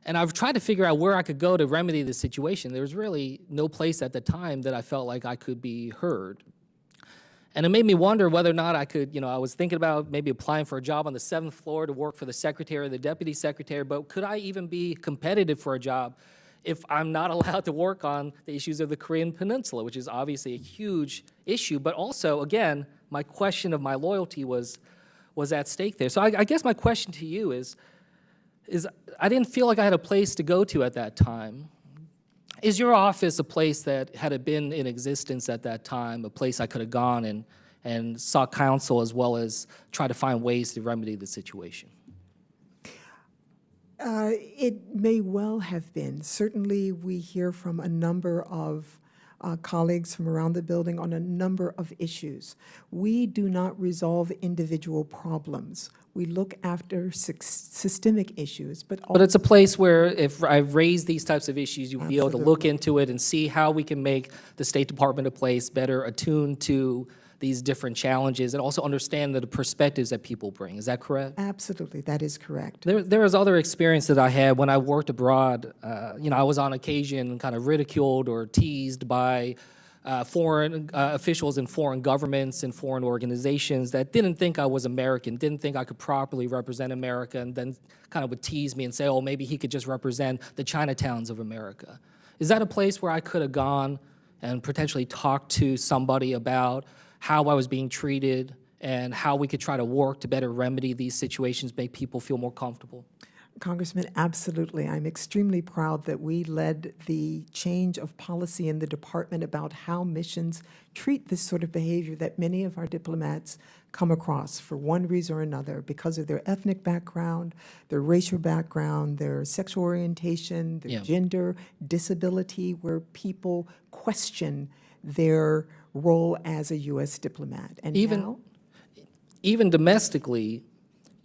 And I've tried to figure out where I could go to remedy the situation. There was really no place at the time that I felt like I could be heard. And it made me wonder whether or not I could, I was thinking about maybe applying for a job on the 7th floor to work for the secretary or the deputy secretary, but could I even be competitive for a job if I'm not allowed to work on the issues of the Korean Peninsula, which is obviously a huge issue, but also, again, my question of my loyalty was at stake there. So I guess my question to you is I didn't feel like I had a place to go to at that time. Is your office a place that, had it been in existence at that time, a place I could have gone and sought counsel as well as try to find ways to remedy the situation? It may well have been. Certainly, we hear from a number of colleagues from around the building on a number of issues. We do not resolve individual problems. We look after systemic issues, but it's a place where if I raise these types of issues, you'll be able to look into it and see how we can make the State Department a place better attuned to these different challenges and also understand the perspectives that people bring. Is that correct? Absolutely, that is correct. There was other experience that I had when I worked abroad. I was on occasion kind of ridiculed or teased by foreign officials in foreign governments and foreign organizations that didn't think I was American, didn't think I could properly represent America, and then kind of would tease me and say, oh, maybe he could just represent the Chinatowns of America. Is that a place where I could have gone and potentially talked to somebody about how I was being treated and how we could try to work to better remedy these situations, make people feel more comfortable? Congressman, absolutely. I'm extremely proud that we led the change of policy in the department about how missions treat this sort of behavior that many of our diplomats come across for one reason or another, because of their ethnic background, their racial background, their sexual orientation, their gender, disability, where people question their role as a U.S. diplomat. And even domestically,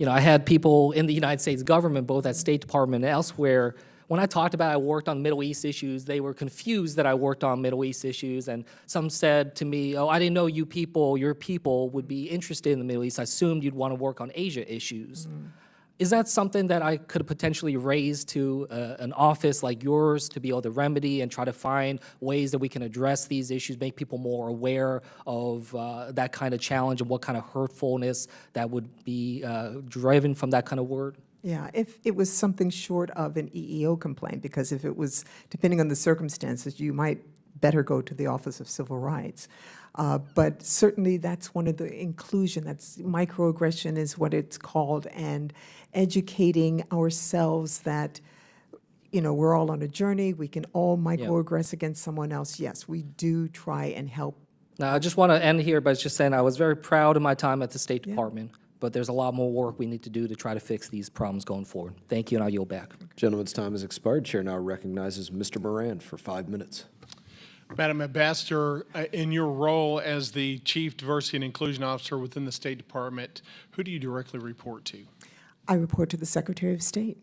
I had people in the United States government, both at State Department and elsewhere, when I talked about I worked on Middle East issues, they were confused that I worked on Middle East issues, and some said to me, oh, I didn't know your people would be interested in the Middle East. I assumed you'd want to work on Asia issues. Mm. Is that something that I could potentially raise to an office like yours to be able to remedy and try to find ways that we can address these issues, make people more aware of that kind of challenge and what kind of hurtfulness that would be driven from that kind of word? Yeah, if it was something short of an EEO complaint, because if it was, depending on the circumstances, you might better go to the Office of Civil Rights. But certainly that's one of the inclusion, that's microaggression is what it's called, and educating ourselves that, we're all on a journey, we can all microaggress against someone else. Yes, we do try and help. Now, I just want to end here by just saying I was very proud of my time at the State Department. but there's a lot more work we need to do to try to fix these problems going forward. Thank you, and I'll yield back. Gentleman's time has expired. Chair now recognizes Mr. Moran for 5 minutes. Madam Ambassador, in your role as the Chief Diversity and Inclusion Officer within the State Department, who do you directly report to? I report to the Secretary of State.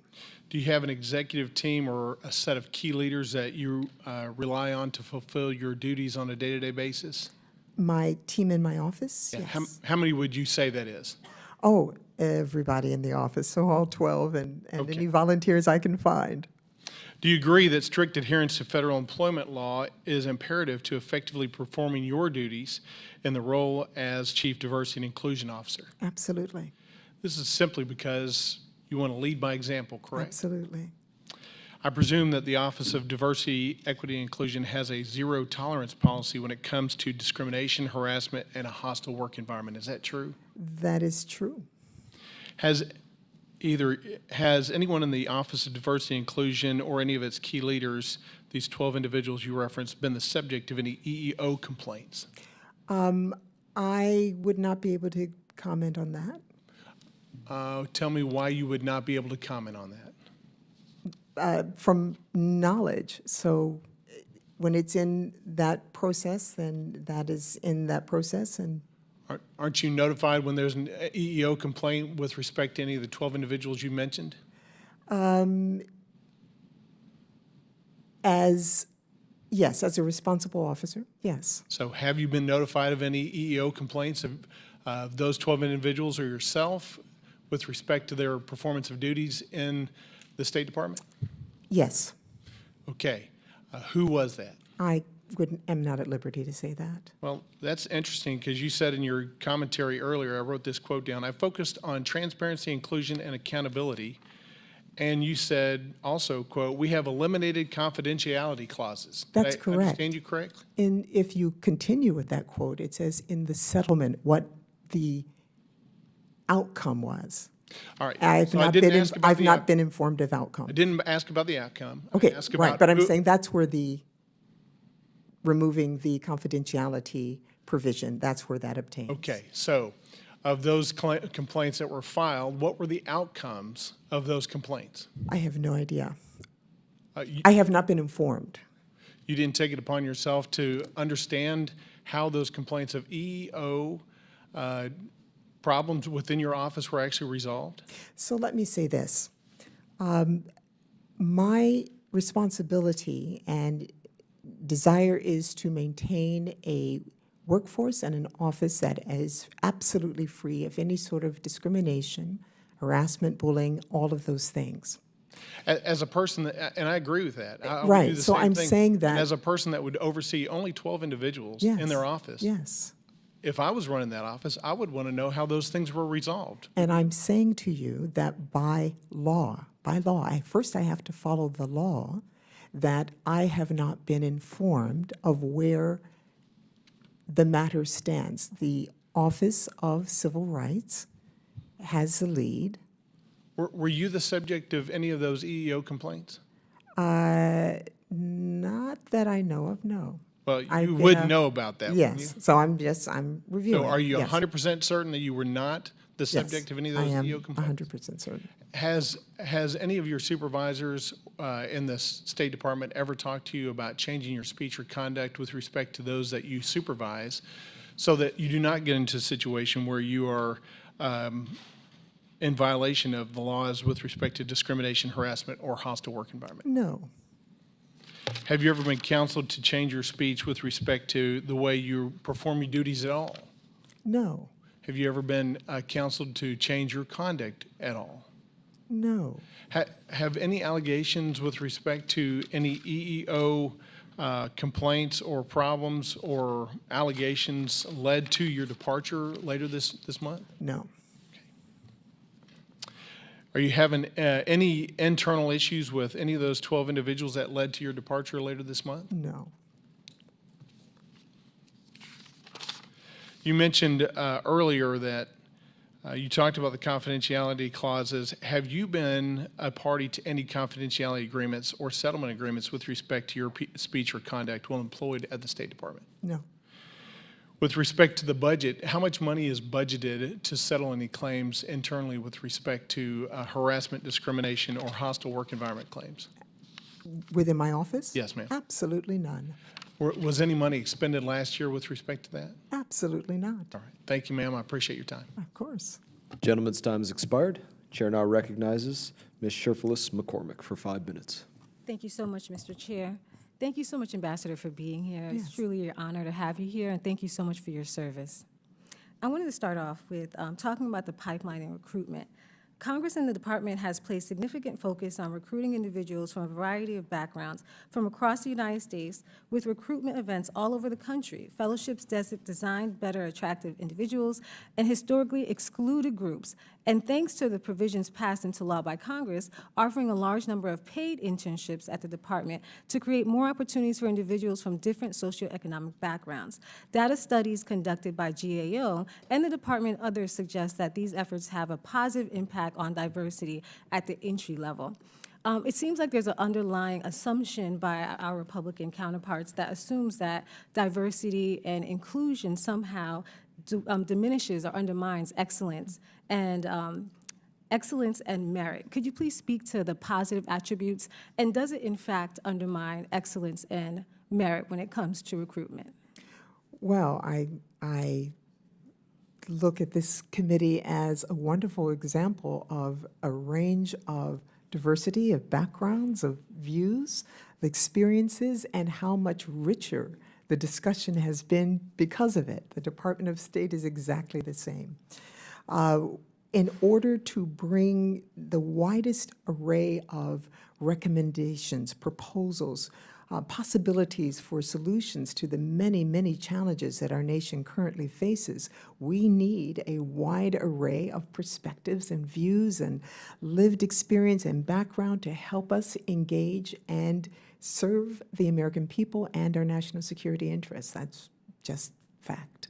Do you have an executive team or a set of key leaders that you rely on to fulfill your duties on a day-to-day basis? My team in my office, Yeah. yes. How many would you say that is? Oh, everybody in the office, so all 12 and Okay. any volunteers I can find. Do you agree that strict adherence to federal employment law is imperative to effectively performing your duties in the role as Chief Diversity and Inclusion Officer? Absolutely, This is simply because you want to lead by example, correct? absolutely. I presume that the Office of Diversity, Equity, and Inclusion has a zero tolerance policy when it comes to discrimination, harassment, and a hostile work environment. Is that true? That is true. Has anyone in the Office of Diversity and Inclusion or any of its key leaders, these 12 individuals you referenced, been the subject of any EEO complaints? I would not be able to comment on that. Tell me why you would not be able to comment on that. From knowledge. So when it's in that process, then that is in that process. And Aren't you notified when there's an EEO complaint with respect to any of the 12 individuals you mentioned? yes, as a responsible officer, yes. So have you been notified of any EEO complaints of those 12 individuals or yourself with respect to their performance of duties in the State Department? Yes. Okay. Who was that? I am not at liberty to say that. Well, that's interesting because you said in your commentary earlier, I wrote this quote down, I focused on transparency, inclusion, and accountability. And you said also, quote, we have eliminated confidentiality clauses. Did That's I correct. understand you correctly? And if you continue with that quote, it says in the settlement what the outcome was. All right. I've So I not didn't been ask about I've the not out- been informed of outcome. I didn't ask about the outcome. I Okay, asked right, about but I'm who- saying that's where the removing the confidentiality provision, that's where that obtains. Okay, so of those complaints that were filed, what were the outcomes of those complaints? I have no idea. You I have not been informed. you didn't take it upon yourself to understand how those complaints of EEO problems within your office were actually resolved? So let me say this. My responsibility and desire is to maintain a workforce and an office that is absolutely free of any sort of discrimination, harassment, bullying, all of those things. As a person, and I agree with that. I would Right, do the so same I'm thing. saying that- As a person that would oversee only 12 individuals Yes. in their office, Yes. if I was running that office, I would want to know how those things were resolved. And I'm saying to you that by law, first I have to follow the law, that I have not been informed of where the matter stands. The Office of Civil Rights has the lead. Were you the subject of any of those EEO complaints? Not that I know of, no. Well, I've you been would a- know about that, wouldn't you? Yes, so I'm reviewing. So are you yes. 100% certain that you were not the Yes, subject of any of those I am EEO complaints? 100% certain. Has any of your supervisors in the State Department ever talked to you about changing your speech or conduct with respect to those that you supervise so that you do not get into a situation where you are in violation of the laws with respect to discrimination, harassment, or hostile work environment? No, Have you ever been counseled to change your speech with respect to the way you perform your duties at all? no, Have you ever been counseled to change your conduct at all? no. Have any allegations with respect to any EEO complaints or problems or allegations led to your departure later this month? No. Are you having any internal issues with any of those 12 individuals that led to your departure later this month? No. You mentioned earlier that you talked about the confidentiality clauses. Have you been a party to any confidentiality agreements or settlement agreements with respect to your speech or conduct while employed at the State Department? No. With respect to the budget, how much money is budgeted to settle any claims internally with respect to harassment, discrimination, or hostile work environment claims? Within my office? Yes, ma'am. Absolutely none. Was any money expended last year with respect to that? Absolutely not. All right. Thank you, ma'am. I appreciate your time. Of course. Gentleman's time has expired. Chair now recognizes Ms. Sherfulus McCormick for 5 minutes. Thank you so much, Mr. Chair. Thank you so much, Ambassador, for being here. Yes. It's truly an honor to have you here, and thank you so much for your service. I wanted to start off with talking about the pipeline and recruitment. Congress and the department has placed significant focus on recruiting individuals from a variety of backgrounds from across the United States with recruitment events all over the country, fellowships designed better attractive individuals and historically excluded groups, and thanks to the provisions passed into law by Congress, offering a large number of paid internships at the department to create more opportunities for individuals from different socioeconomic backgrounds. Data studies conducted by GAO and the department and others suggest that these efforts have a positive impact on diversity at the entry level. It seems like there's an underlying assumption by our Republican counterparts that assumes that diversity and inclusion somehow diminishes or undermines excellence and merit. Could you please speak to the positive attributes, and does it in fact undermine excellence and merit when it comes to recruitment? Well, I look at this committee as a wonderful example of a range of diversity of backgrounds, of views, of experiences, and how much richer the discussion has been because of it. The Department of State is exactly the same. In order to bring the widest array of recommendations, proposals, possibilities for solutions to the many, many challenges that our nation currently faces, we need a wide array of perspectives and views and lived experience and background to help us engage and serve the American people and our national security interests. That's just fact.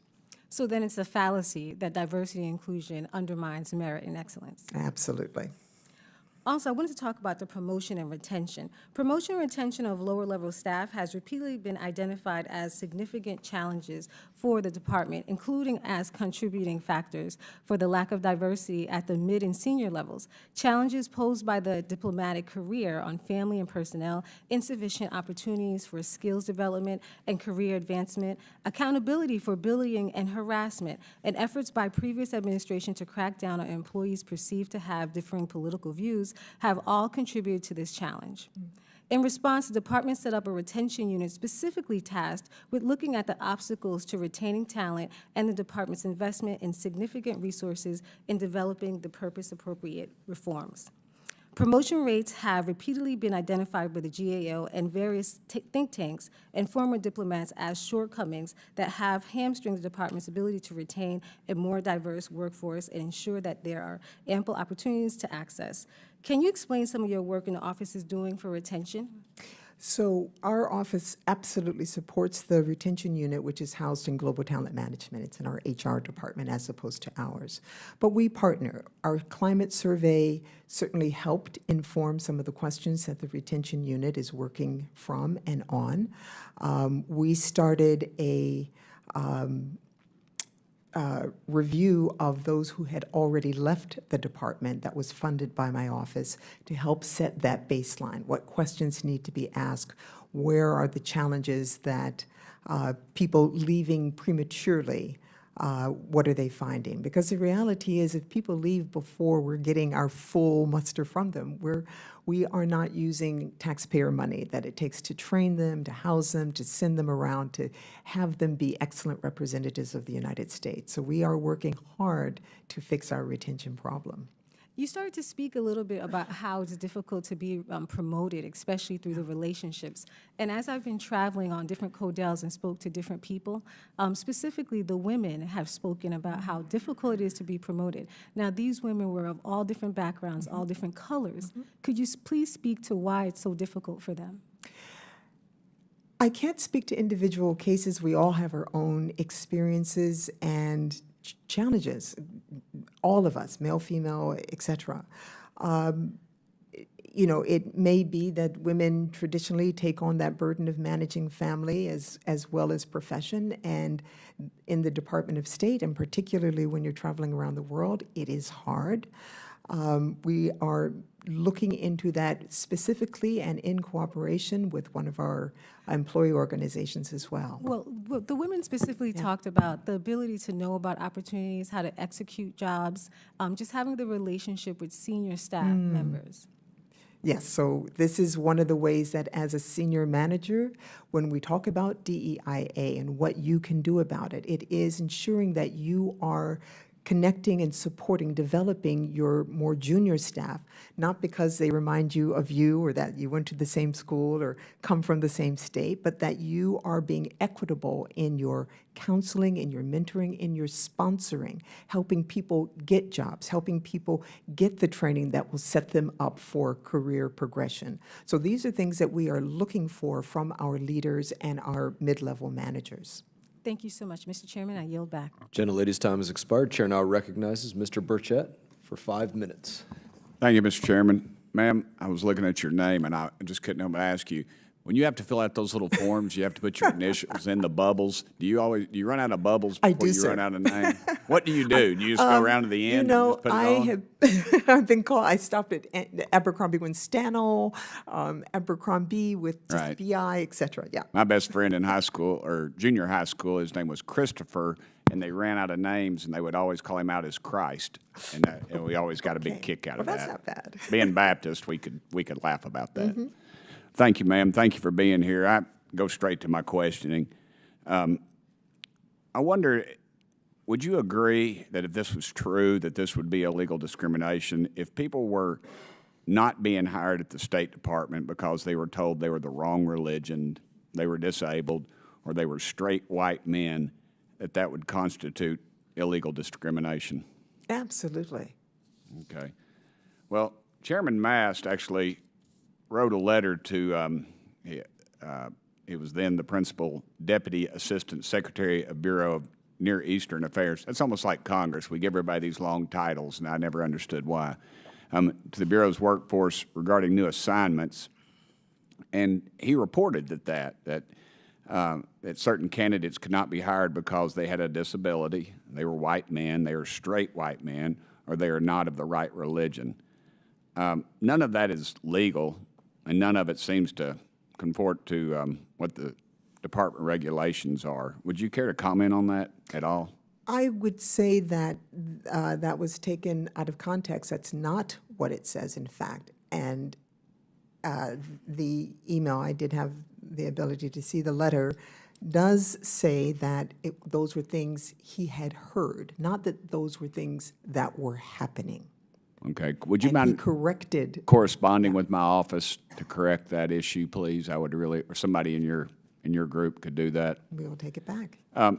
So then it's a fallacy that diversity and inclusion undermines merit and excellence. Absolutely. Also, I wanted to talk about the promotion and retention. Promotion and retention of lower-level staff has repeatedly been identified as significant challenges for the department, including as contributing factors for the lack of diversity at the mid and senior levels. Challenges posed by the diplomatic career on family and personnel, insufficient opportunities for skills development and career advancement, accountability for bullying and harassment, and efforts by previous administration to crack down on employees perceived to have differing political views have all contributed to this challenge. In response, the department set up a retention unit specifically tasked with looking at the obstacles to retaining talent and the department's investment in significant resources in developing the purpose-appropriate reforms. Promotion rates have repeatedly been identified by the GAO and various think tanks and former diplomats as shortcomings that have hamstringed the department's ability to retain a more diverse workforce and ensure that there are ample opportunities to access. Can you explain some of your work in the office is doing for retention? So our office absolutely supports the retention unit, which is housed in Global Talent Management. It's in our HR department as opposed to ours. But we partner. Our climate survey certainly helped inform some of the questions that the retention unit is working from and on. We started a review of those who had already left the department that was funded by my office to help set that baseline. What questions need to be asked? Where are the challenges that people leaving prematurely, what are they finding? Because the reality is if people leave before we're getting our full muster from them, we are not using taxpayer money that it takes to train them, to house them, to send them around, to have them be excellent representatives of the United States. So we are working hard to fix our retention problem. You started to speak a little bit about how it's difficult to be promoted, especially through the relationships. And as I've been traveling on different codels and spoke to different people, specifically the women have spoken about how difficult it is to be promoted. Now, these women were of all different backgrounds, all different colors. Could you please speak to why it's so difficult for them? I can't speak to individual cases. We all have our own experiences and challenges, all of us, male, female, et cetera. you know, it may be that women traditionally take on that burden of managing family as well as profession. And in the Department of State, and particularly when you're traveling around the world, it is hard. We are looking into that specifically and in cooperation with one of our employee organizations as well. Well, the women specifically talked about the ability to know about opportunities, how to execute jobs, just having the relationship with senior staff members. Yes, so this is one of the ways that as a senior manager, when we talk about DEIA and what you can do about it, it is ensuring that you are connecting and supporting, developing your more junior staff, not because they remind you of you or that you went to the same school or come from the same state, but that you are being equitable in your counseling, in your mentoring, in your sponsoring, helping people get jobs, helping people get the training that will set them up for career progression. So these are things that we are looking for from our leaders and our mid-level managers. Thank you so much, Mr. Chairman. I yield back. Gentlelady's time has expired. Chair now recognizes Mr. Burchett for 5 minutes. Thank you, Mr. Chairman. Ma'am, I was looking at your name, and I just couldn't help but ask you, when you have to fill out those little forms, you have to put your initials in the bubbles. Do you run out of bubbles I before do, you sir. run out of name? What do? Do you just go around to the end You know, and just put it I on? have I've been called. I stopped at Abercrombie with Stanel, Abercrombie with just Right. BI, et cetera. Yeah. My best friend in high school, or junior high school, his name was Christopher, and they ran out of names, and they would always call him out as Christ, and we always got a big Okay. kick out of Well, that. that's not bad. Being Baptist, we could laugh about that. Thank you, ma'am. Thank you for being here. I go straight to my questioning. I wonder, would you agree that if this was true, that this would be illegal discrimination if people were not being hired at the State Department because they were told they were the wrong religion, they were disabled, or they were straight white men, that would constitute illegal discrimination? Absolutely. Okay. Well, Chairman Mast actually wrote a letter to, he was then the Principal Deputy Assistant Secretary of Bureau of Near Eastern Affairs. That's almost like Congress. We give everybody these long titles, and I never understood why. To the Bureau's workforce regarding new assignments, and he reported that certain candidates could not be hired because they had a disability, they were white men, they were straight white men, or they are not of the right religion. None of that is legal, and none of it seems to comport to what the department regulations are. Would you care to comment on that at all? I would say that that was taken out of context. That's not what it says, in fact. And the email, I did have the ability to see the letter, does say that those were things he had heard, not that those were things that were happening. Okay. Would you And he mind corrected. corresponding with my office to correct that issue, please? I would really, or somebody in your group could do that. We will take it back. How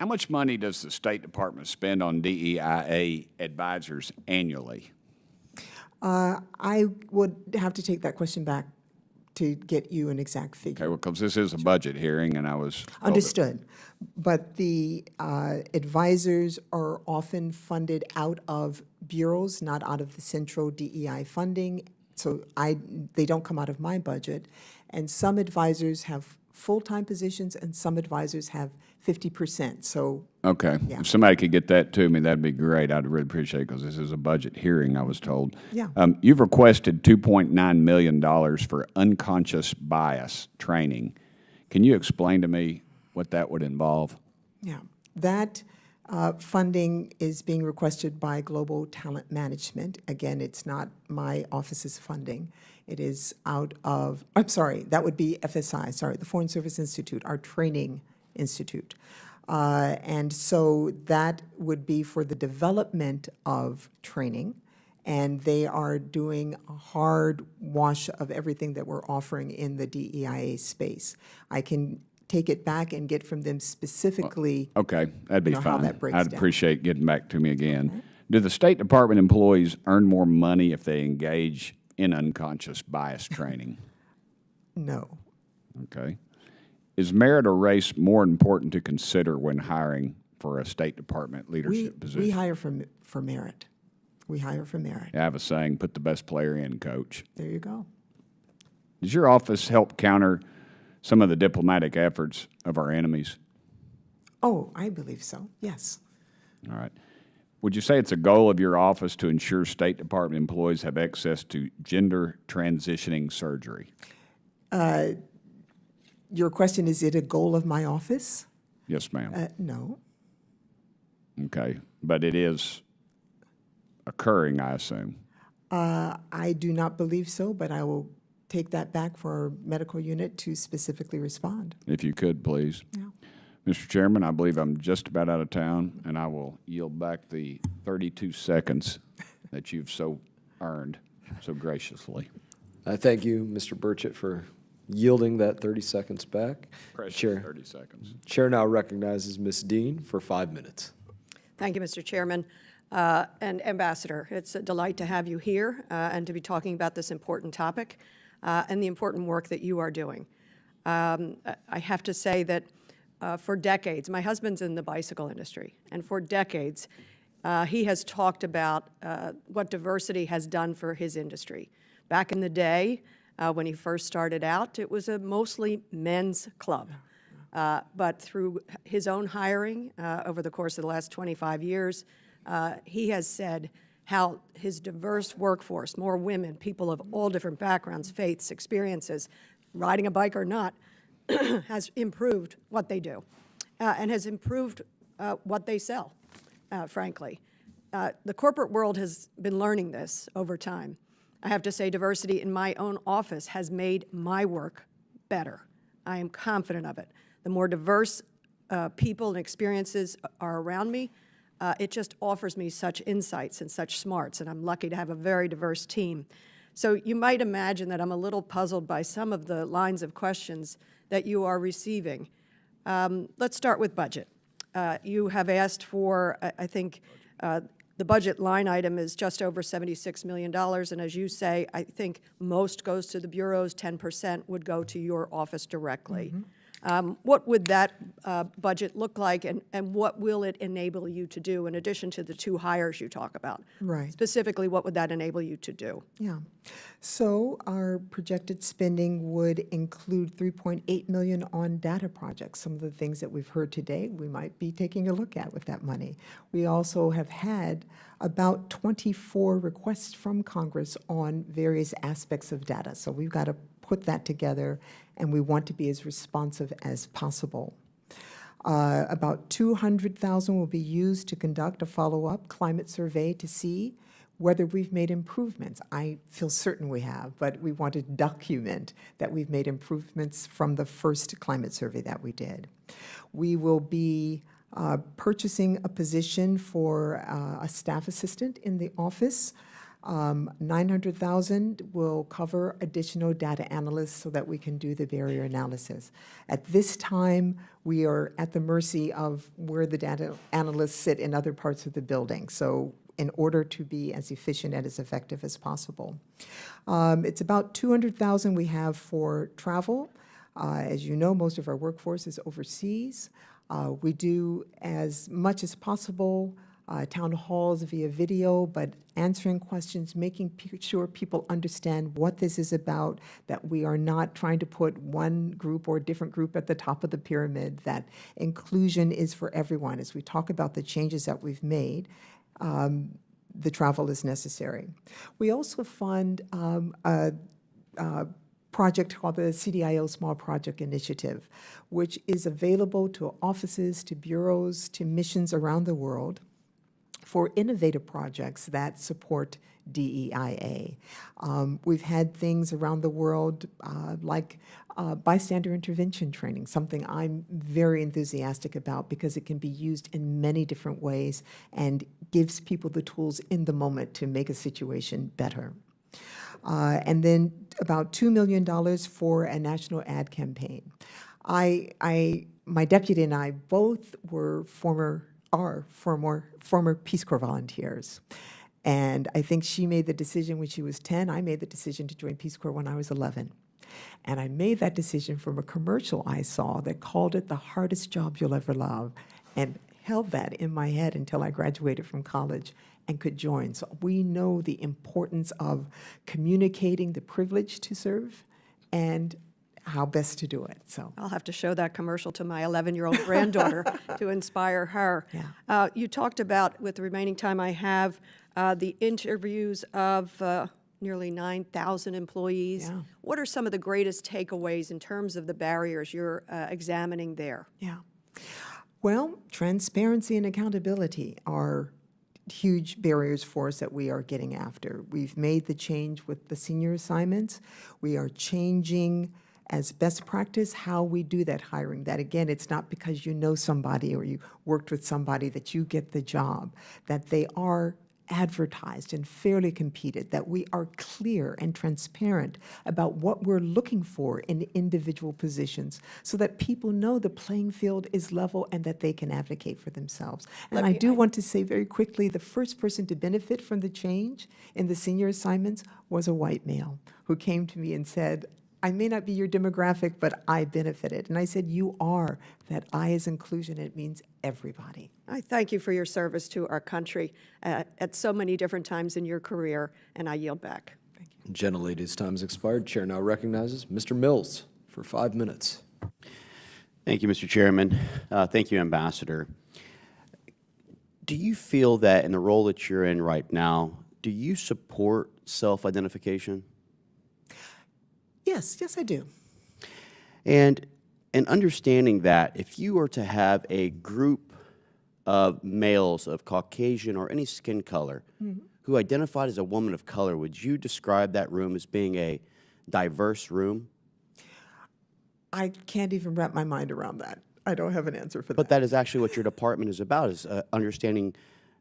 much money does the State Department spend on DEIA advisors annually? I would have to take that question back to get you an exact figure. Okay, well, because this is a budget hearing, and I was told that- Understood. But the advisors are often funded out of bureaus, not out of the central DEI funding. So they don't come out of my budget. And some advisors have full-time positions, and some advisors have 50%. So Okay. Yeah. If somebody could get that to me, that'd be great. I'd really appreciate it, because this is a budget hearing, I was told. Yeah. You've requested $2.9 million for unconscious bias training. Can you explain to me what that would involve? yeah, that funding is being requested by Global Talent Management. Again, it's not my office's funding. It is out of, I'm sorry, that would be FSI, sorry, the Foreign Service Institute, our training institute. And so that would be for the development of training, and they are doing a hard wash of everything that we're offering in the DEIA space. I can take it back and get from them specifically. Okay, that'd be You know, how fine. that breaks I'd down. appreciate getting back to me again. Do the State Department employees earn more money if they engage in unconscious bias training? No. Okay. Is merit or race more important to consider when hiring for a State Department leadership We position? hire for merit. We hire for merit. I have a saying, put the best player in, coach. There you go. Does your office help counter some of the diplomatic efforts of our enemies? Oh, I believe so, yes. All right. Would you say it's a goal of your office to ensure State Department employees have access to gender transitioning surgery? Your question, is it a goal of my office? Yes, ma'am. No. Okay. But it is occurring, I assume. I do not believe so, but I will take that back for our medical unit to specifically respond. If you could, please. Yeah. Mr. Chairman, I believe I'm just about out of town, and I will yield back the 32 seconds that you've so earned so graciously. I thank you, Mr. Burchett, for yielding that 30 seconds back. Precious Chair. 30 seconds. Chair now recognizes Ms. Dean for 5 minutes. Thank you, Mr. Chairman. And Ambassador, it's a delight to have you here and to be talking about this important topic and the important work that you are doing. I have to say that for decades, my husband's in the bicycle industry, and for decades, he has talked about what diversity has done for his industry. Back in the day, when he first started out, it was a mostly men's club. But through his own hiring over the course of the last 25 years, he has said how his diverse workforce, more women, people of all different backgrounds, faiths, experiences, riding a bike or not, has improved what they do and has improved what they sell, frankly. The corporate world has been learning this over time. I have to say diversity in my own office has made my work better. I am confident of it. The more diverse people and experiences are around me, it just offers me such insights and such smarts, and I'm lucky to have a very diverse team. So you might imagine that I'm a little puzzled by some of the lines of questions that you are receiving. Let's start with budget. You have asked for, I think, the budget line item is just over $76 million, and as you say, I think most goes to the bureaus, 10% would go to your office directly. What would that budget look like, and what will it enable you to do in addition to the 2 hires you talk about? Right. Specifically, what would that enable you to do? Yeah. So our projected spending would include $3.8 million on data projects. Some of the things that we've heard today, we might be taking a look at with that money. We also have had about 24 requests from Congress on various aspects of data. So we've got to put that together, and we want to be as responsive as possible. About $200,000 will be used to conduct a follow-up climate survey to see whether we've made improvements. I feel certain we have, but we want to document that we've made improvements from the first climate survey that we did. We will be purchasing a position for a staff assistant in the office. $900,000 will cover additional data analysts so that we can do the barrier analysis. At this time, we are at the mercy of where the data analysts sit in other parts of the building. So in order to be as efficient and as effective as possible. It's about $200,000 we have for travel. As you know, most of our workforce is overseas. We do as much as possible town halls via video, but answering questions, making sure people understand what this is about, that we are not trying to put one group or a different group at the top of the pyramid, that inclusion is for everyone. As we talk about the changes that we've made, the travel is necessary. We also fund a project called the CDIO Small Project Initiative, which is available to offices, to bureaus, to missions around the world for innovative projects that support DEIA. We've had things around the world like bystander intervention training, something I'm very enthusiastic about because it can be used in many different ways and gives people the tools in the moment to make a situation better. And then about $2 million for a national ad campaign. My deputy and I both were former Peace Corps volunteers. And I think she made the decision when she was 10. I made the decision to join Peace Corps when I was 11. And I made that decision from a commercial I saw that called it the hardest job you'll ever love, and held that in my head until I graduated from college and could join. So we know the importance of communicating the privilege to serve and how best to do it. So I'll have to show that commercial to my 11-year-old granddaughter to inspire her. Yeah. You talked about, with the remaining time I have, the interviews of nearly 9,000 employees. Yeah. What are some of the greatest takeaways in terms of the barriers you're examining there? yeah. Well, transparency and accountability are huge barriers for us that we are getting after. We've made the change with the senior assignments. We are changing as best practice how we do that hiring. That again, it's not because you know somebody or you worked with somebody that you get the job, that they are advertised and fairly competed, that we are clear and transparent about what we're looking for in individual positions so that people know the playing field is level and that they can advocate for themselves. And I do want to say very quickly, the first person to benefit from the change in the senior assignments was a white male who came to me and said, I may not be your demographic, but I benefited. And I said, you are. That I is inclusion. It means everybody. I thank you for your service to our country at so many different times in your career, and I yield back. Gentlelady's time has expired. Chair now recognizes Mr. Mills for 5 minutes. Thank you, Mr. Chairman. Thank you, Ambassador. Do you feel that in the role that you're in right now, do you support self-identification? Yes, I do. And understanding that, if you were to have a group of males of Caucasian or any skin color who identified as a woman of color, would you describe that room as being a diverse room? I can't even wrap my mind around that. I don't have an answer for that. But that is actually what your department is about, is understanding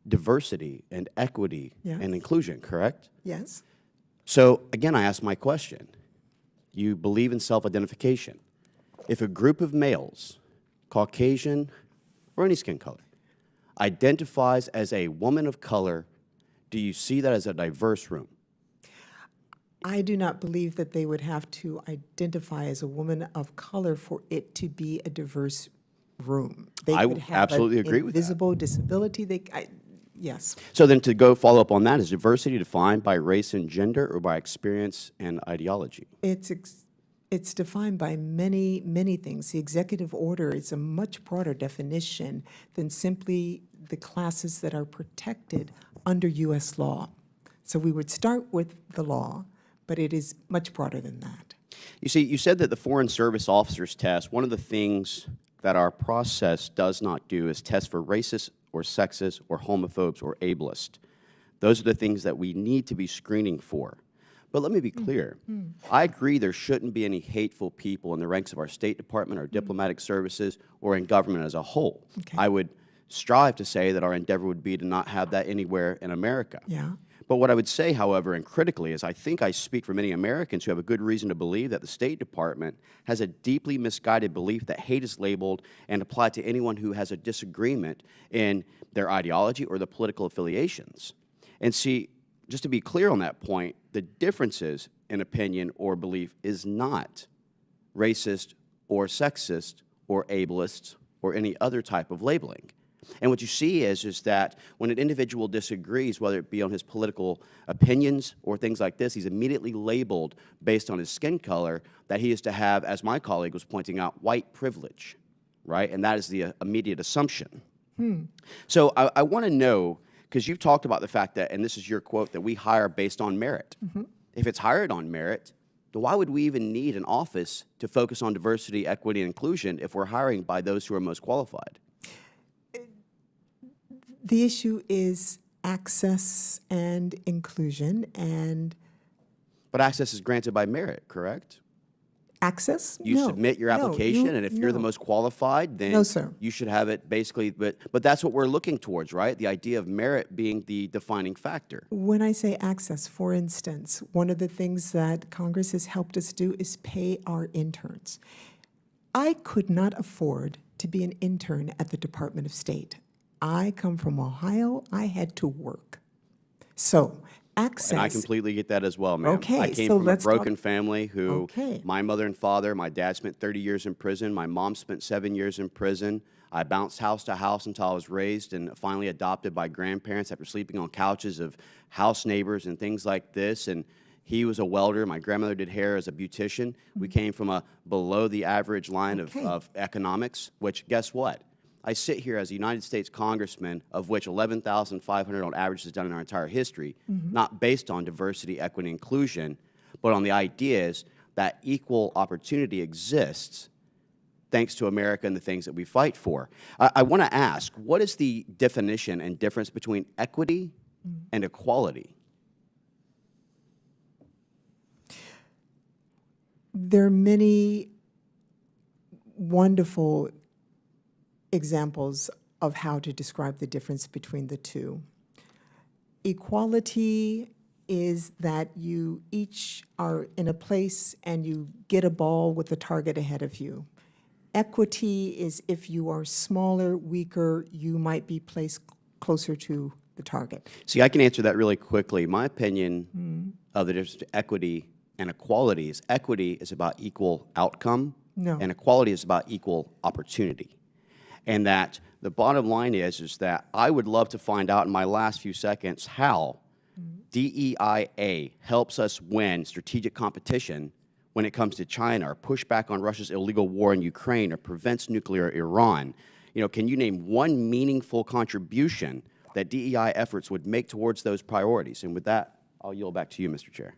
diversity and equity and inclusion, correct? Yes. So, again, I ask my question. You believe in self-identification. If a group of males, Caucasian or any skin color, identifies as a woman of color, do you see that as a diverse room? I do not believe that they would have to identify as a woman of color for it to be a diverse room. They I could have absolutely agree with that. Visible disability. Yes. So then to go follow up on that, is diversity defined by race and gender or by experience and ideology? It's defined by many, many things. The executive order is a much broader definition than simply the classes that are protected under U.S. law. So we would start with the law, but it is much broader than that. You see, you said that the Foreign Service Officers Test, one of the things that our process does not do is test for racist or sexist or homophobes or ableist. Those are the things that we need to be screening for. But let me be clear. I agree there shouldn't be any hateful people in the ranks of our State Department, our diplomatic services, or in government as a whole. Okay. I would strive to say that our endeavor would be to not have that anywhere in America. Yeah. But what I would say, however, and critically, is I think I speak for many Americans who have a good reason to believe that the State Department has a deeply misguided belief that hate is labeled and applied to anyone who has a disagreement in their ideology or the political affiliations. And see, just to be clear on that point, the differences in opinion or belief is not racist or sexist or ableist or any other type of labeling. And what you see is that when an individual disagrees, whether it be on his political opinions or things like this, he's immediately labeled based on his skin color that he is to have, as my colleague was pointing out, white privilege, right? And that is the immediate assumption. So I want to know, because you've talked about the fact that, and this is your quote, that we hire based on merit. If it's hired on merit, then why would we even need an office to focus on diversity, equity, and inclusion if we're hiring by those who are most qualified? The issue is access and inclusion, and But access is granted by merit, correct? access? You No, submit your no, application, and if you're the no. most qualified, then No, sir. you should have it basically. But that's what we're looking towards, right? The idea of merit being the defining factor. When I say access, for instance, one of the things that Congress has helped us do is pay our interns. I could not afford to be an intern at the Department of State. I come from Ohio. I had to work. So access. And I completely get that as well, ma'am. Okay, I came so from a let's talk- broken family who, Okay. my mother and father, my dad spent 30 years in prison. My mom spent 7 years in prison. I bounced house to house until I was raised and finally adopted by grandparents after sleeping on couches of house neighbors and things like this. And he was a welder. My grandmother did hair as a beautician. We came from a below the average line Okay. of economics, which guess what? I sit here as a United States congressman, of which 11,500 on average is done in our entire history, not based on diversity, equity, inclusion, but on the ideas that equal opportunity exists thanks to America and the things that we fight for. I want to ask, what is the definition and difference between equity and equality? There are many wonderful examples of how to describe the difference between the two. Equality is that you each are in a place and you get a ball with the target ahead of you. Equity is if you are smaller, weaker, you might be placed closer to the target. See, I can answer that really quickly. My opinion of the difference between equity and equality is equity is about equal outcome, No. and equality is about equal opportunity. And that the bottom line is that I would love to find out in my last few seconds how DEIA helps us win strategic competition when it comes to China, or push back on Russia's illegal war in Ukraine, or prevents nuclear Iran. You know, can you name one meaningful contribution that DEI efforts would make towards those priorities? And with that, I'll yield back to you, Mr. Chair.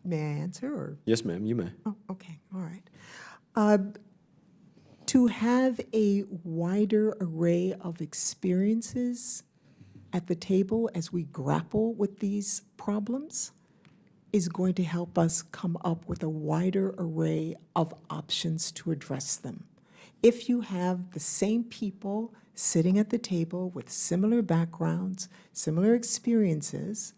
May I answer, or? Yes, ma'am, you may. Oh, okay, all right. To have a wider array of experiences at the table as we grapple with these problems is going to help us come up with a wider array of options to address them. If you have the same people sitting at the table with similar backgrounds, similar experiences,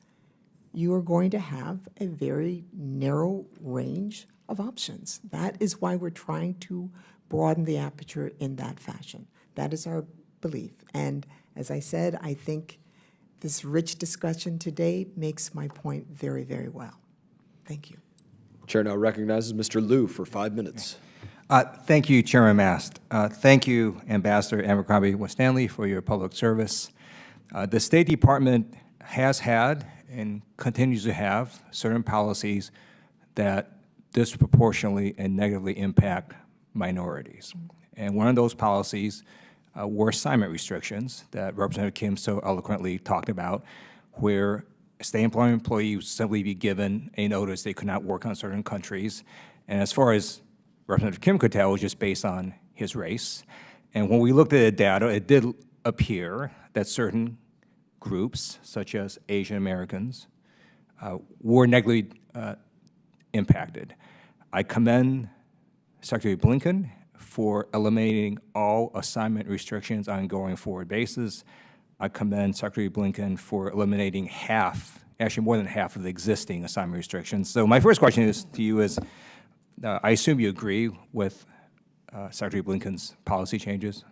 you are going to have a very narrow range of options. That is why we're trying to broaden the aperture in that fashion. That is our belief. And as I said, I think this rich discussion today makes my point very, very well. Thank you. Chair now recognizes Mr. Liu for 5 minutes. Thank you, Chairman Mast. Thank you, Ambassador Abercrombie Stanley, for your public service. The State Department has had and continues to have certain policies that disproportionately and negatively impact minorities. And one of those policies were assignment restrictions that Representative Kim so eloquently talked about, where state employment employees would simply be given a notice they could not work on certain countries. And as far as Representative Kim could tell, it was just based on his race. And when we looked at the data, it did appear that certain groups, such as Asian Americans, were negatively impacted. I commend Secretary Blinken for eliminating all assignment restrictions on a going forward basis. I commend Secretary Blinken for eliminating half, actually more than half of the existing assignment restrictions. So my first question is to you is, I assume you agree with Secretary Blinken's policy changes?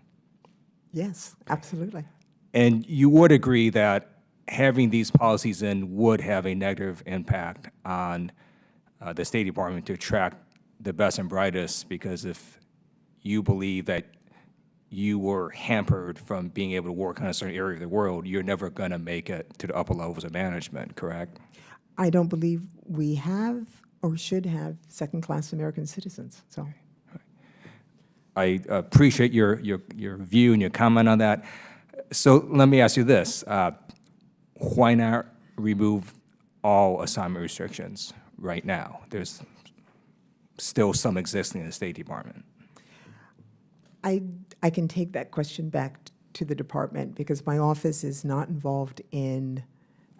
Yes, absolutely. And you would agree that having these policies in would have a negative impact on the State Department to attract the best and brightest, because if you believe that you were hampered from being able to work on a certain area of the world, you're never going to make it to the upper levels of management, correct? I don't believe we have or should have second-class American citizens, so. I appreciate your view and your comment on that. So let me ask you this. Why not remove all assignment restrictions right now? There's still some existing in the State Department. I can take that question back to the department because my office is not involved in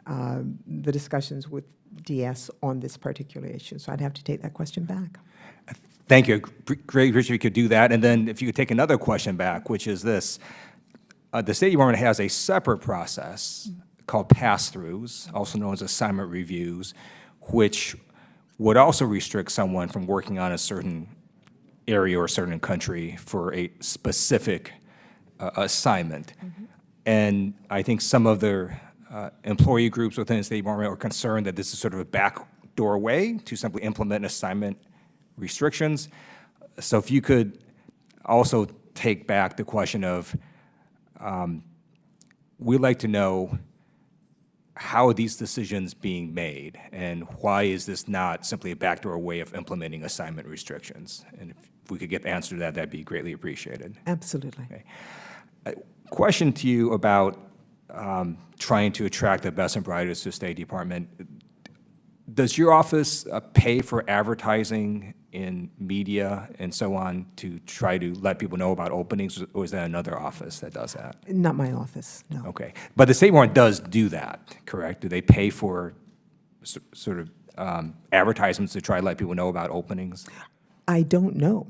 the discussions with DS on this particular issue. So I'd have to take that question back. Thank you. Great, Richard, you could do that. And then if you could take another question back, which is this. The State Department has a separate process called pass-throughs, also known as assignment reviews, which would also restrict someone from working on a certain area or a certain country for a specific assignment. And I think some of their employee groups within the State Department are concerned that this is sort of a backdoor way to simply implement assignment restrictions. So if you could also take back the question of, we'd like to know how are these decisions being made, and why is this not simply a backdoor way of implementing assignment restrictions? And if we could get the answer to that, that'd be greatly appreciated. Absolutely. Okay. Question to you about trying to attract the best and brightest to the State Department. Does your office pay for advertising in media and so on to try to let people know about openings, or is that another office that does that? Not my office, no. Okay. But the State Department does do that, correct? Do they pay for sort of advertisements to try to let people know about openings? I don't know,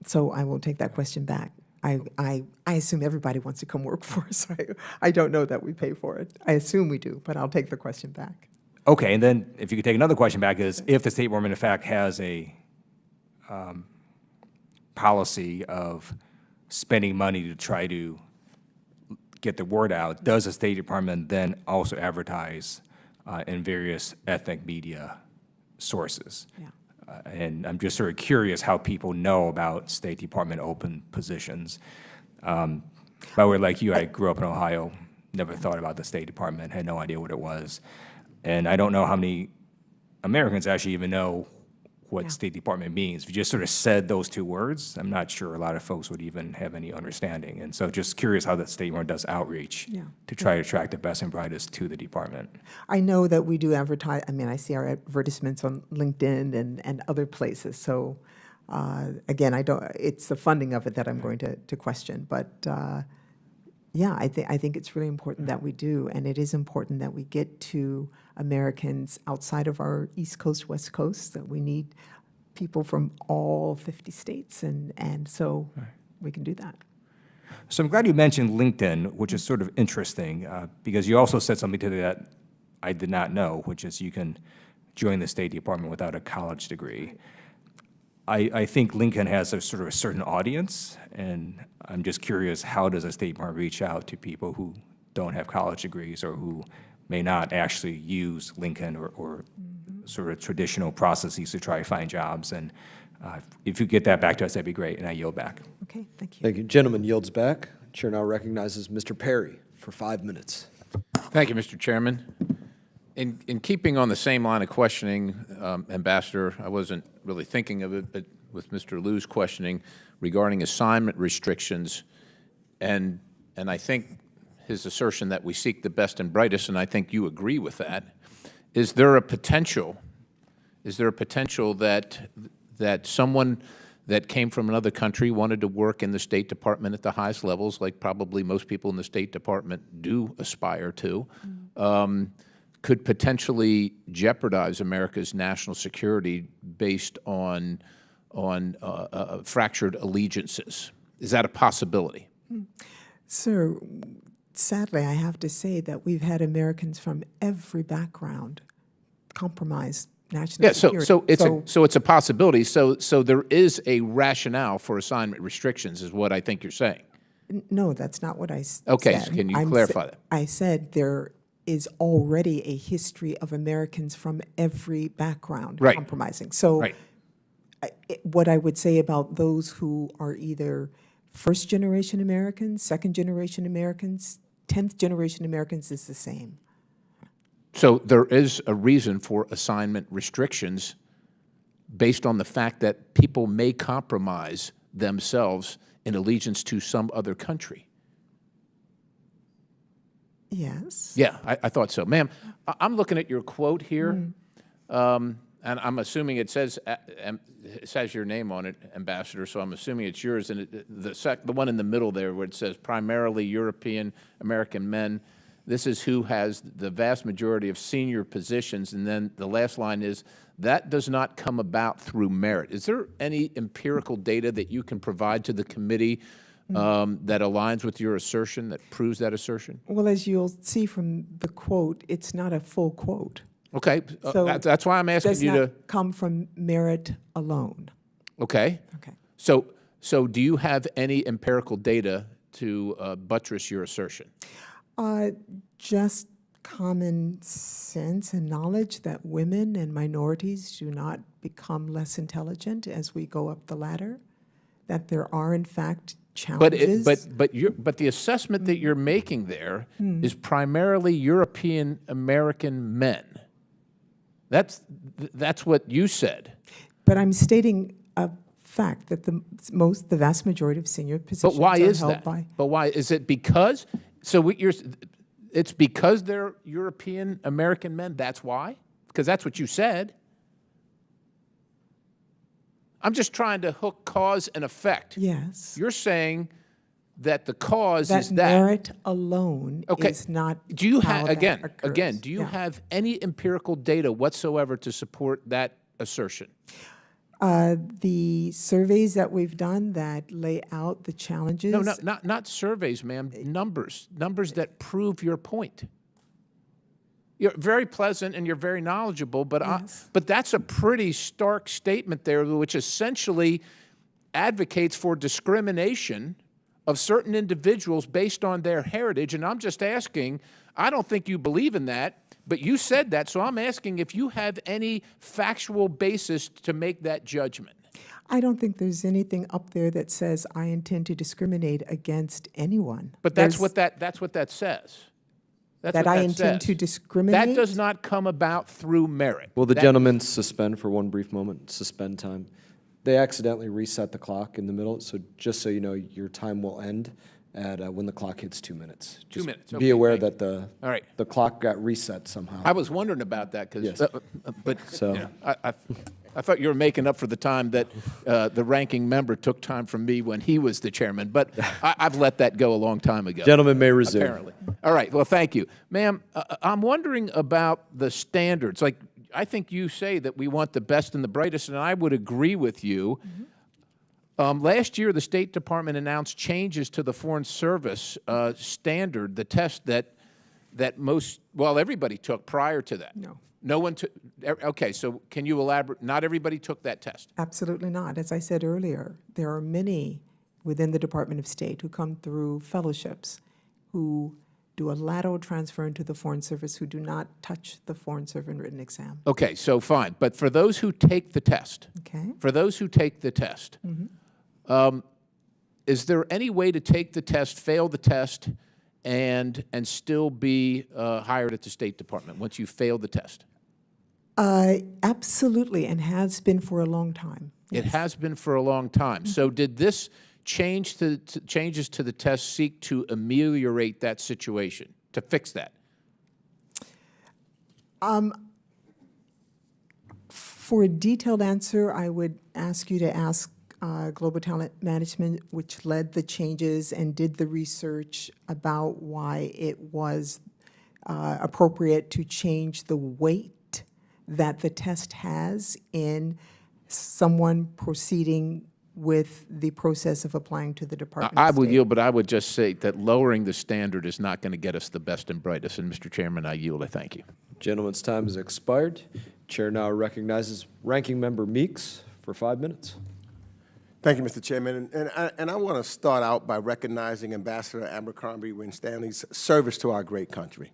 so I will take that question back. I assume everybody wants to come work for us. I don't know that we pay for it. I assume we do, but I'll take the question back. Okay, and then if you could take another question back is, if the State Department in fact has a policy of spending money to try to get the word out, does the State Department then also advertise in various ethnic media sources? Yeah. And I'm just sort of curious how people know about State Department open positions. By the way, like you, I grew up in Ohio, never thought about the State Department, had no idea what it was. And I don't know how many Americans actually even know what State Department means. If you just sort of said those two words, I'm not sure a lot of folks would even have any understanding. And so just curious how the State Department does outreach to try to attract the best and brightest to the department. I know that we do advertise, I mean, I see our advertisements on LinkedIn and other places. So again, it's the funding of it that I'm going to question. But yeah, I think it's really important that we do, and it is important that we get to Americans outside of our East Coast, West Coast, that we need people from all 50 states, and so we can do that. So I'm glad you mentioned LinkedIn, which is sort of interesting, because you also said something to that I did not know, which is you can join the State Department without a college degree. I think LinkedIn has a sort of a certain audience, and I'm just curious, how does a State Department reach out to people who don't have college degrees or who may not actually use LinkedIn or sort of traditional processes to try to find jobs? And if you get that back to us, that'd be great, and I yield back. Okay, thank you. Thank you. Gentleman yields back. Chair now recognizes Mr. Perry for 5 minutes. Thank you, Mr. Chairman. In keeping on the same line of questioning, Ambassador, I wasn't really thinking of it, but with Mr. Liu's questioning regarding assignment restrictions, and I think his assertion that we seek the best and brightest, and I think you agree with that, is there a potential that someone that came from another country wanted to work in the State Department at the highest levels, like probably most people in the State Department do aspire to, could potentially jeopardize America's national security based on fractured allegiances? Is that a possibility? Sir, sadly, I have to say that we've had Americans from every background compromise national security. So it's a possibility. So there is a rationale for assignment restrictions, is what I think you're saying. No, that's not what I said. Okay, so can you clarify that? I said there is already a history of Americans from every background compromising. So what I would say about those who are either first-generation Americans, second-generation Americans, 10th-generation Americans is the same. So there is a reason for assignment restrictions based on the fact that people may compromise themselves in allegiance to some other country. Yes. Yeah, I thought so. Ma'am, I'm looking at your quote here, and I'm assuming it says your name on it, Ambassador, so I'm assuming it's yours. And the one in the middle there where it says primarily European American men, this is who has the vast majority of senior positions. And then the last line is, that does not come about through merit. Is there any empirical data that you can provide to the committee that aligns with your assertion, that proves that assertion? Well, as you'll see from the quote, it's not a full quote. Okay, So that's why I'm asking you to. Does not come from merit alone. Okay. Okay. So do you have any empirical data to buttress your assertion? Just common sense and knowledge that women and minorities do not become less intelligent as we go up the ladder, that there are in fact challenges. But the assessment that you're making there is primarily European American men. That's what you said. But I'm stating a fact that the vast majority of senior positions But why are is held that? by. But why is it because? So it's because they're European American men. That's why. Because that's what you said. I'm just trying to hook cause and effect. Yes. You're saying that the cause That is that merit alone okay. is not Do you how have that again? occurs. Again, do you Yeah. have any empirical data whatsoever to support that assertion? The surveys that we've done that lay out the challenges. No, not surveys, ma'am. Numbers that prove your point. You're very pleasant and you're very knowledgeable, but Yes. but that's a pretty stark statement there, which essentially advocates for discrimination of certain individuals based on their heritage. And I'm just asking, I don't think you believe in that, but you said that, so I'm asking if you have any factual basis to make that judgment. I don't think there's anything up there that says I intend to discriminate against anyone. But that's what that says. That's That what I that intend says. to discriminate? That does not come about through merit. Will the That- gentleman suspend for one brief moment? Suspend time. They accidentally reset the clock in the middle, so just so you know, your time will end at when the clock hits 2 minutes. Just 2 minutes, Be okay, aware thank that All right. the clock got reset somehow. I was wondering about that because, Yes. but So- you know, I thought you were making up for the time that the ranking member took time from me when he was the chairman, but I've let that go a long time ago. Gentleman may resume. Apparently. All right. Well, thank you, ma'am. I'm wondering about the standards. Like, I think you say that we want the best and the brightest, and I would agree with you. Last year, the State Department announced changes to the Foreign Service standard, the test that everybody took prior to that. No. No one took. Okay, so can you elaborate? Not everybody took that test. Absolutely not. As I said earlier, there are many within the Department of State who come through fellowships, who do a lateral transfer into the Foreign Service, who do not touch the Foreign Servant written exam. Okay, so fine. But for those who take the test, Okay? Is there any way to take the test, fail the test, and still be hired at the State Department once you fail the test? Absolutely, and has been for a long time. It has been for a long time. So did this changes to the test seek to ameliorate that situation, to fix that? For a detailed answer, I would ask you to ask Global Talent Management, which led the changes and did the research about why it was appropriate to change the weight that the test has in someone proceeding with the process of applying to the Department I of will State. yield, but I would just say that lowering the standard is not going to get us the best and brightest. And Mr. Chairman, I yield. I thank you. Gentleman's time has expired. Chair now recognizes Ranking Member Meeks for 5 minutes. Thank you, Mr. Chairman. And I want to start out by recognizing Ambassador Abercrombie Winstanley's service to our great country.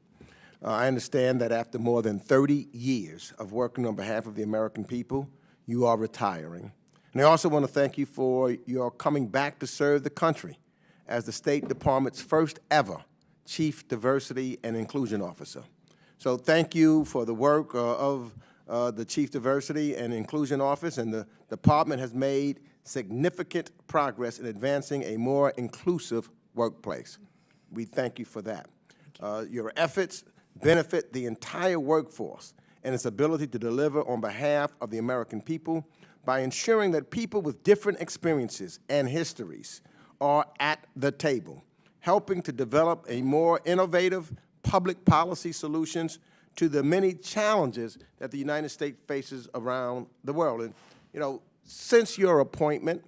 I understand that after more than 30 years of working on behalf of the American people, you are retiring. And I also want to thank you for your coming back to serve the country as the State Department's first ever Chief Diversity and Inclusion Officer. So thank you for the work of the Chief Diversity and Inclusion Office, and the department has made significant progress in advancing a more inclusive workplace. We thank you for that. Your efforts benefit the entire workforce and its ability to deliver on behalf of the American people by ensuring that people with different experiences and histories are at the table, helping to develop a more innovative public policy solutions to the many challenges that the United States faces around the world. And, you know, since your appointment,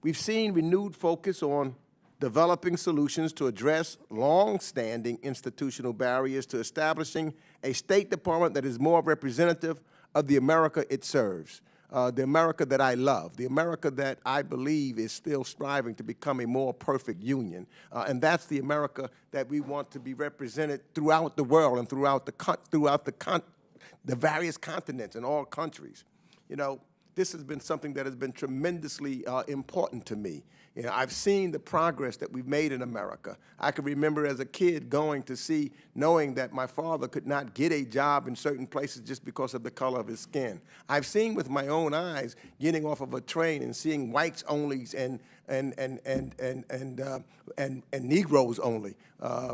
we've seen renewed focus on developing solutions to address long-standing institutional barriers to establishing a State Department that is more representative of the America it serves. the America that I love, the America that I believe is still striving to become a more perfect union. And that's the America that we want to be represented throughout the world and throughout the various continents and all countries. You know, this has been something that has been tremendously important to me. You know, I've seen the progress that we've made in America. I can remember as a kid going to see, knowing that my father could not get a job in certain places just because of the color of his skin. I've seen with my own eyes getting off of a train and seeing whites onlys and Negroes only,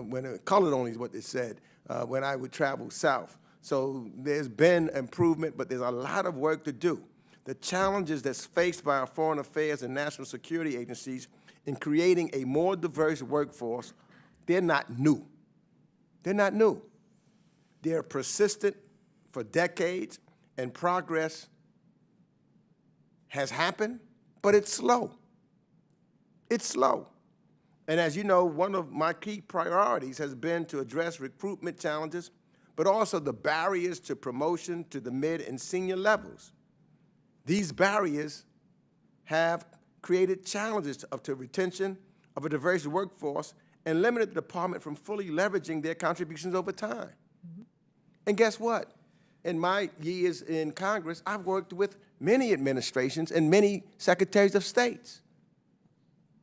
when colored only is what they said, when I would travel south. So there's been improvement, but there's a lot of work to do. The challenges that's faced by our foreign affairs and national security agencies in creating a more diverse workforce, they're not new. They're not new. They're persistent for decades, and progress has happened, but it's slow. It's slow. And as you know, one of my key priorities has been to address recruitment challenges, but also the barriers to promotion to the mid and senior levels. These barriers have created challenges to retention of a diverse workforce and limited the department from fully leveraging their contributions over time. And guess what? In my years in Congress, I've worked with many administrations and many secretaries of states.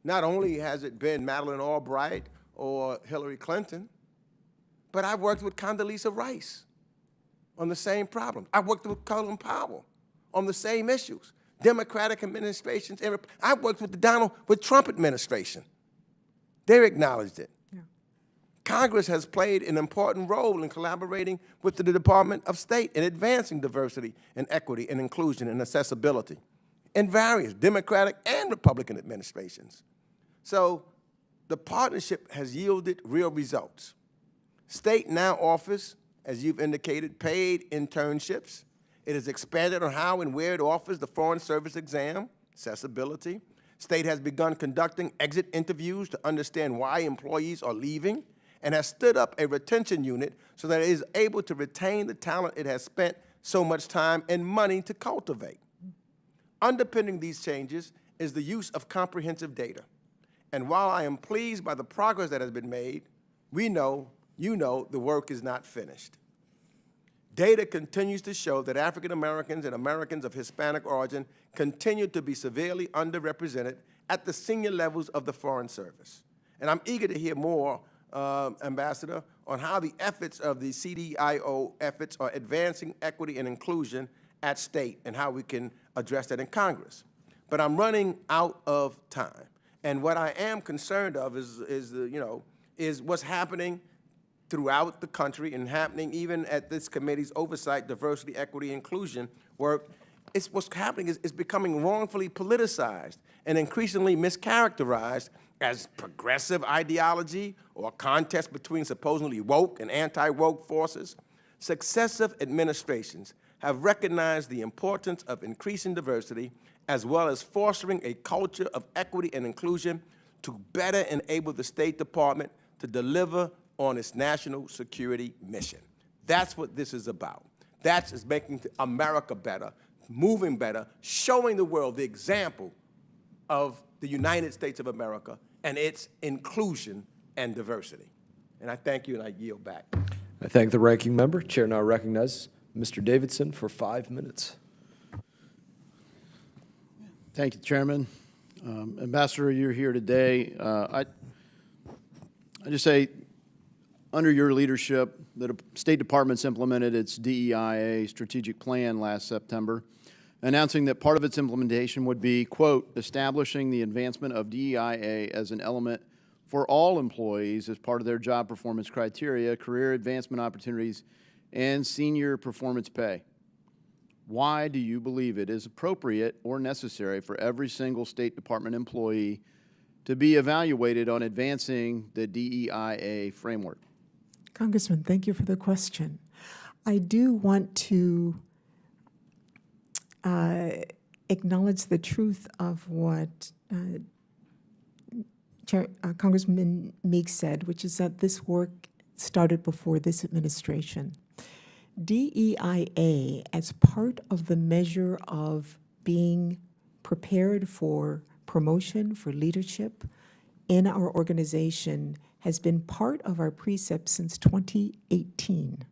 Not only has it been Madeleine Albright or Hillary Clinton, but I've worked with Condoleezza Rice on the same problem. I've worked with Colin Powell on the same issues. Democratic administrations, and I've worked with Trump administration. They acknowledged it. Yeah. Congress has played an important role in collaborating with the Department of State in advancing diversity and equity and inclusion and accessibility in various Democratic and Republican administrations. So the partnership has yielded real results. State now offers, as you've indicated, paid internships. It has expanded on how and where it offers the Foreign Service exam, accessibility. State has begun conducting exit interviews to understand why employees are leaving, and has stood up a retention unit so that it is able to retain the talent it has spent so much time and money to cultivate. Underpinning these changes is the use of comprehensive data. And while I am pleased by the progress that has been made, we know, you know, the work is not finished. Data continues to show that African Americans and Americans of Hispanic origin continue to be severely underrepresented at the senior levels of the Foreign Service. And I'm eager to hear more, Ambassador, on how the efforts of the CDIO efforts are advancing equity and inclusion at state and how we can address that in Congress. But I'm running out of time. And what I am concerned of is what's happening throughout the country and happening even at this committee's oversight, diversity, equity, inclusion work. What's happening is becoming wrongfully politicized and increasingly mischaracterized as progressive ideology or a contest between supposedly woke and anti-woke forces. Successive administrations have recognized the importance of increasing diversity as well as fostering a culture of equity and inclusion to better enable the State Department to deliver on its national security mission. That's what this is about. That's making America better, moving better, showing the world the example of the United States of America and its inclusion and diversity. And I thank you, and I yield back. I thank the ranking member. Chair now recognizes Mr. Davidson for 5 minutes. Thank you, Chairman. Ambassador, you're here today. I just say, under your leadership, the State Department's implemented its DEIA strategic plan last September, announcing that part of its implementation would be, quote, establishing the advancement of DEIA as an element for all employees as part of their job performance criteria, career advancement opportunities, and senior performance pay. Why do you believe it is appropriate or necessary for every single State Department employee to be evaluated on advancing the DEIA framework? Congressman, thank you for the question. I do want to acknowledge the truth of what Congressman Meeks said, which is that this work started before this administration. DEIA, as part of the measure of being prepared for promotion, for leadership in our organization, has been part of our precepts since 2018.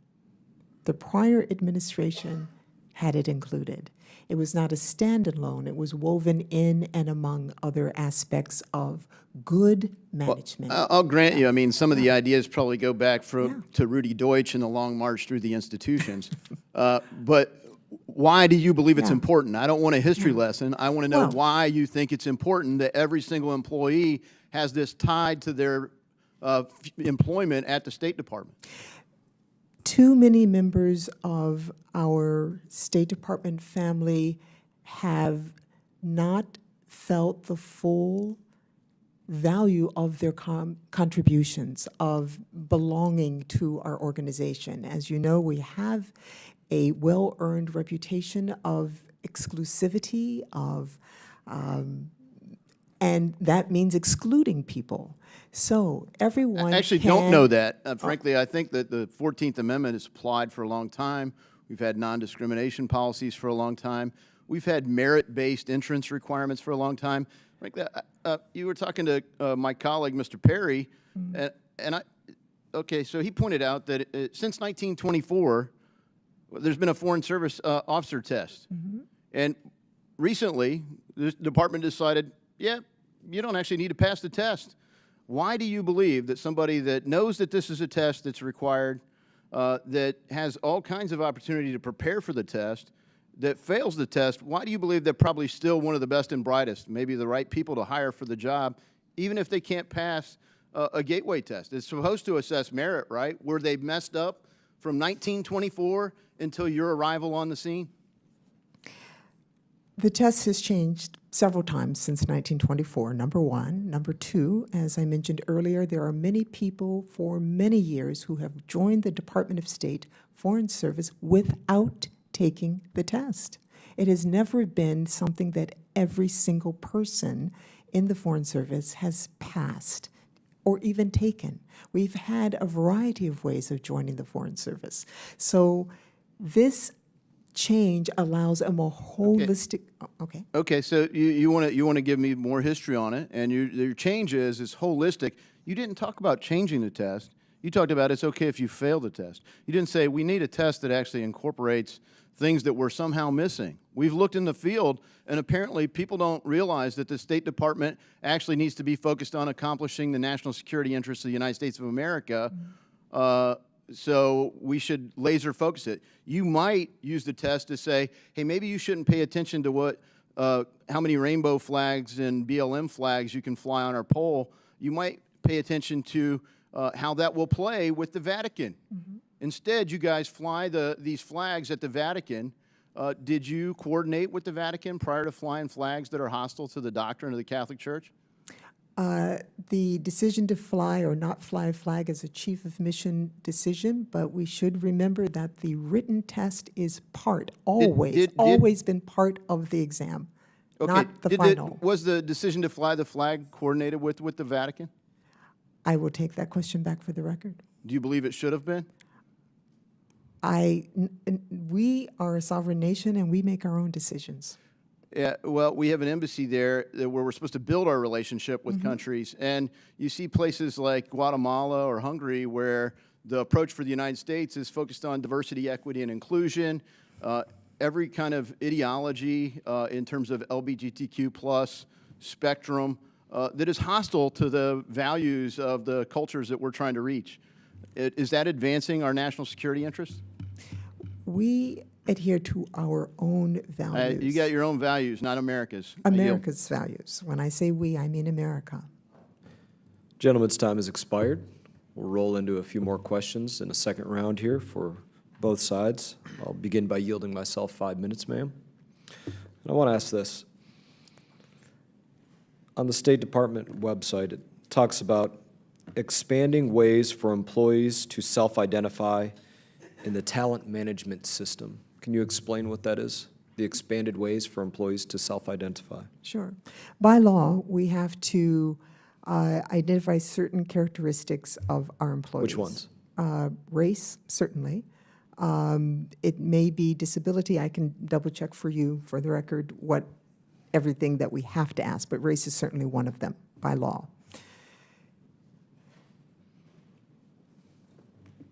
The prior administration had it included. It was not a standalone. It was woven in and among other aspects of good management. I'll grant you, I mean, some of the ideas probably go back to Rudy Deutsch and the Long March Through the Institutions. But why do you believe it's important? I don't want a history lesson. I want to know why you think it's important that every single employee has this tied to their employment at the State Department. Too many members of our State Department family have not felt the full value of their contributions, of belonging to our organization. As you know, we have a well-earned reputation of exclusivity, and that means excluding people. So everyone I actually don't know that. Frankly, I think that the 14th Amendment has applied for a long time. We've had non-discrimination policies for a long time. We've had merit-based entrance requirements for a long time. Frankly, you were talking to my colleague, Mr. Perry, okay, so he pointed out that since 1924, there's been a Foreign Service officer test. And recently, the department decided, yeah, you don't actually need to pass the test. Why do you believe that somebody that knows that this is a test that's required, that has all kinds of opportunity to prepare for the test, that fails the test, why do you believe they're probably still one of the best and brightest, maybe the right people to hire for the job, even if they can't pass a gateway test? It's supposed to assess merit, right? Were they messed up from 1924 until your arrival on the scene? The test has changed several times since 1924, number one. Number two, as I mentioned earlier, there are many people for many years who have joined the Department of State Foreign Service without taking the test. It has never been something that every single person in the Foreign Service has passed or even taken. We've had a variety of ways of joining the Foreign Service. So this change allows a more holistic. Okay, so you want to give me more history on it, and your change is holistic. You didn't talk about changing the test. You talked about it's okay if you fail the test. You didn't say we need a test that actually incorporates things that we're somehow missing. We've looked in the field, and apparently people don't realize that the State Department actually needs to be focused on accomplishing the national security interests of the United States of America. So we should laser focus it. You might use the test to say, hey, maybe you shouldn't pay attention to what, how many rainbow flags and BLM flags you can fly on our pole. You might pay attention to how that will play with the Vatican. Instead, you guys fly these flags at the Vatican. Did you coordinate with the Vatican prior to flying flags that are hostile to the doctrine of the Catholic Church? The decision to fly or not fly a flag is a chief of mission decision, but we should remember that the written test is always been part of the exam, not the final. Was the decision to fly the flag coordinated with the Vatican? I will take that question back for the record. Do you believe it should have been? We are a sovereign nation and we make our own decisions. Yeah, well, we have an embassy there where we're supposed to build our relationship with countries, and you see places like Guatemala or Hungary where the approach for the United States is focused on diversity, equity, and inclusion, every kind of ideology in terms of LGBTQ plus spectrum that is hostile to the values of the cultures that we're trying to reach. Is that advancing our national security interests? We adhere to our own values. You got your own values, not America's. America's values. When I say we, I mean America. Gentlemen's time has expired. We'll roll into a few more questions in a second round here for both sides. I'll begin by yielding myself 5 minutes, ma'am. And I want to ask this. On the State Department website, it talks about expanding ways for employees to self-identify in the talent management system. Can you explain what that is? The expanded ways for employees to self-identify? Sure. By law, we have to identify certain characteristics of our employees. Which ones? Race, certainly. It may be disability. I can double check for you, for the record, everything that we have to ask, but race is certainly one of them by law.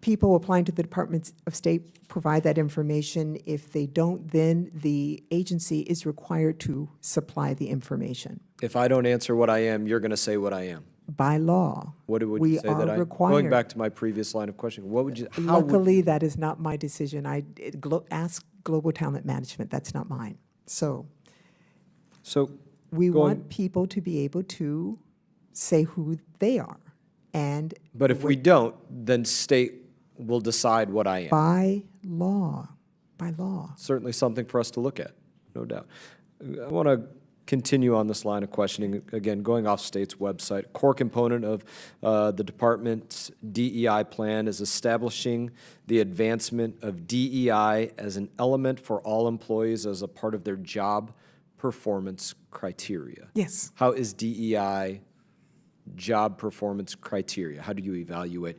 People applying to the Department of State provide that information. If they don't, then the agency is required to supply the information. If I don't answer what I am, you're going to say what I am. By law, What would we you say that are I? required. Going back to my previous line of questioning, what would you? How would Luckily, you- that is not my decision. Ask Global Talent Management. That's not mine. So So we going- want people to be able to say who they are. And But if we don't, then state will decide what I am. by law, Certainly something for us to look at, no doubt. I want to continue on this line of questioning, again, going off state's website. Core component of the department's DEI plan is establishing the advancement of DEI as an element for all employees as a part of their job performance criteria. Yes. How is DEI job performance criteria? How do you evaluate?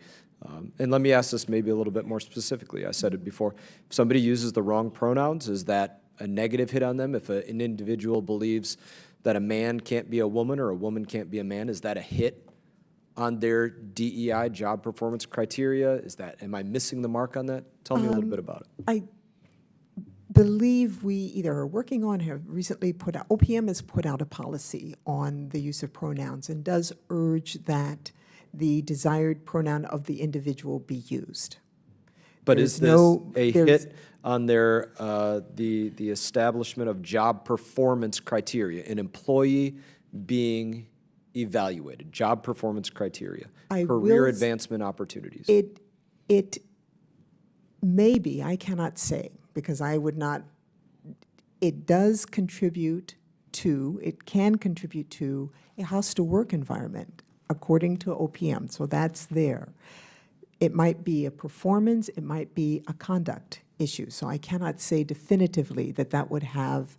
And let me ask this maybe a little bit more specifically. I said it before. If somebody uses the wrong pronouns, is that a negative hit on them? If an individual believes that a man can't be a woman or a woman can't be a man, is that a hit on their DEI job performance criteria? Am I missing the mark on that? Tell me a little bit about it. I believe we either are working on, have recently put out, OPM has put out a policy on the use of pronouns and does urge that the desired pronoun of the individual be used. But There's is this no- a there's- hit on their, the establishment of job performance criteria, an employee being evaluated, job performance criteria, I career will advancement opportunities? It may be, I cannot say, because I would not, it does contribute to, it can contribute to a hostile work environment, according to OPM, so that's there. It might be a performance, it might be a conduct issue, so I cannot say definitively that would have,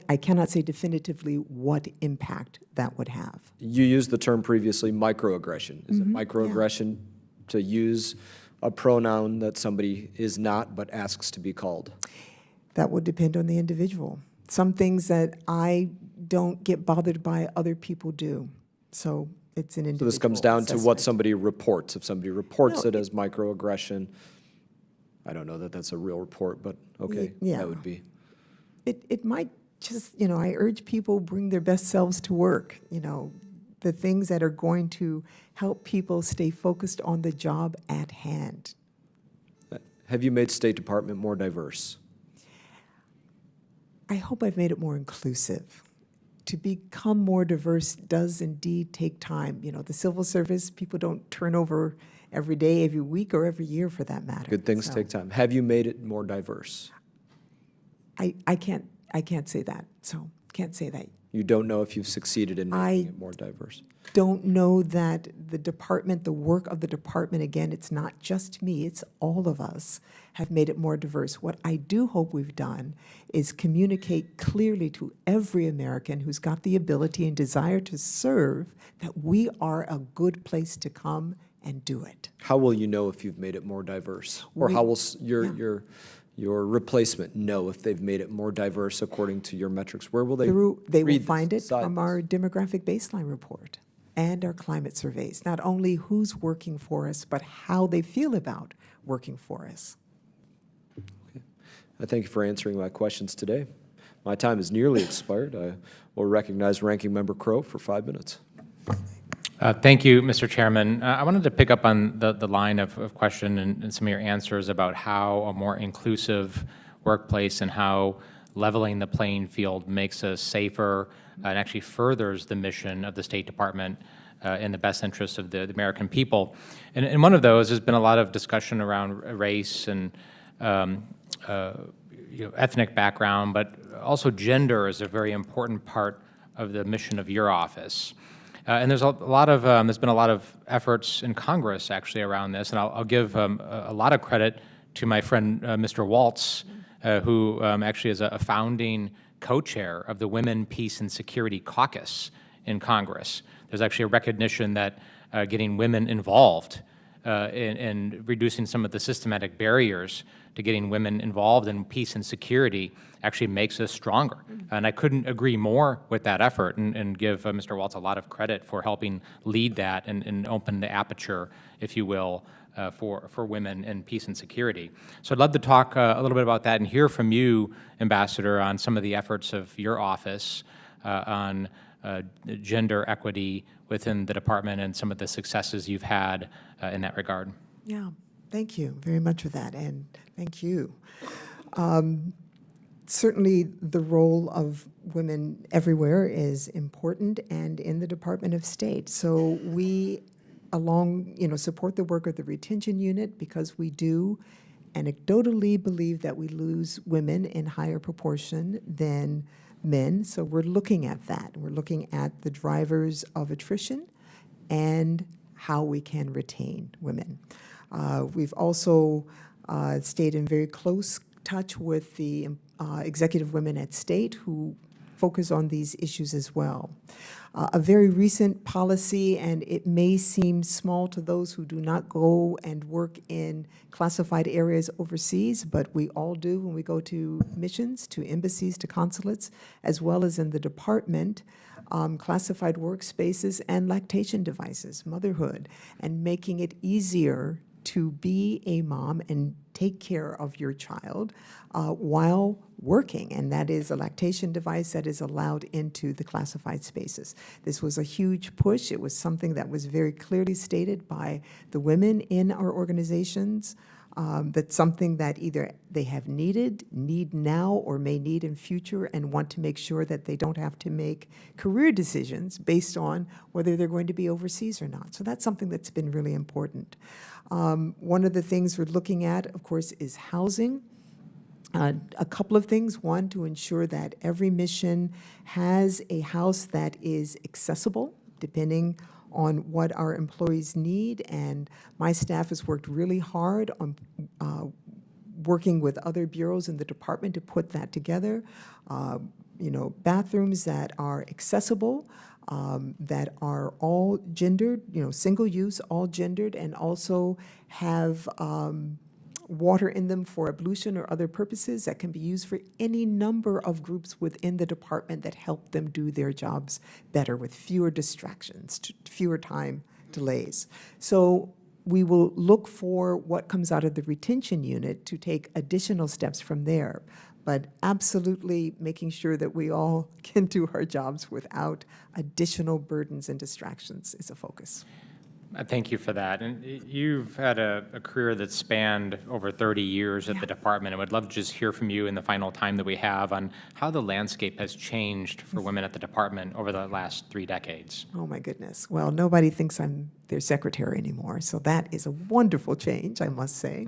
I cannot say definitively what impact that would have. You used the term previously, microaggression. Is it microaggression to use a pronoun that somebody is not but asks to be called? That would depend on the individual. Some things that I don't get bothered by, other people do. So it's an So individual this comes down to what assessment. somebody reports. If somebody reports No, it as microaggression, I don't know that that's a real report, but okay, yeah. that would be. It might just, I urge people bring their best selves to work, the things that are going to help people stay focused on the job at hand. Have you made State Department more diverse? I hope I've made it more inclusive. To become more diverse does indeed take time. The civil service, people don't turn over every day, every week, or every year for that matter. Good things So take time. Have you made it more diverse? I can't say that, so can't say that. You don't know if you've succeeded in making I- it more diverse. Don't know that the department, the work of the department, again, it's not just me, it's all of us, have made it more diverse. What I do hope we've done is communicate clearly to every American who's got the ability and desire to serve that we are a good place to come and do it. How will you know if you've made it more diverse? Or We- how will your replacement know if they've made it more diverse according to your metrics? Where will they They will read this, find it decide from this? our demographic baseline report and our climate surveys, not only who's working for us, but how they feel about working for us. I thank you for answering my questions today. My time has nearly expired. I will recognize Ranking Member Crow for 5 minutes. Thank you, Mr. Chairman. I wanted to pick up on the line of question and some of your answers about how a more inclusive workplace and how leveling the playing field makes us safer and actually furthers the mission of the State Department in the best interest of the American people. And one of those has been a lot of discussion around race and ethnic background, but also gender is a very important part of the mission of your office. And there's there's been a lot of efforts in Congress actually around this, and I'll give a lot of credit to my friend Mr. Waltz, who actually is a founding co-chair of the Women, Peace, and Security Caucus in Congress. There's actually a recognition that getting women involved in reducing some of the systematic barriers to getting women involved in peace and security actually makes us stronger. And I couldn't agree more with that effort, and give Mr. Waltz a lot of credit for helping lead that and open the aperture, if you will, for women in peace and security. So I'd love to talk a little bit about that and hear from you, Ambassador, on some of the efforts of your office on gender equity within the department and some of the successes you've had in that regard. Yeah, thank you very much for that, and thank you. Certainly, the role of women everywhere is important, and in the Department of State. So we, support the work of the retention unit because we do anecdotally believe that we lose women in higher proportion than men. So we're looking at that. We're looking at the drivers of attrition and how we can retain women. We've also stayed in very close touch with the executive women at State who focus on these issues as well. A very recent policy, and it may seem small to those who do not go and work in classified areas overseas, but we all do when we go to missions, to embassies, to consulates, as well as in the department, classified workspaces and lactation devices, motherhood, and making it easier to be a mom and take care of your child while working, and that is a lactation device that is allowed into the classified spaces. This was a huge push. It was something that was very clearly stated by the women in our organizations. That's something that either they have need now, or may need in future, and want to make sure that they don't have to make career decisions based on whether they're going to be overseas or not. So that's something that's been really important. One of the things we're looking at, of course, is housing. A couple of things. One, to ensure that every mission has a house that is accessible, depending on what our employees need. And my staff has worked really hard on working with other bureaus in the department to put that together. Bathrooms that are accessible, that are all gendered, single use, all gendered, and also have water in them for ablution or other purposes that can be used for any number of groups within the department that help them do their jobs better with fewer distractions, fewer time delays. So we will look for what comes out of the retention unit to take additional steps from there. But absolutely making sure that we all can do our jobs without additional burdens and distractions is a focus. Thank you for that. And you've had a career that spanned over 30 years at the department. I would love to just hear from you in the final time that we have on how the landscape has changed for women at the department over the last 3 decades. Oh my goodness. Well, nobody thinks I'm their secretary anymore, so that is a wonderful change, I must say.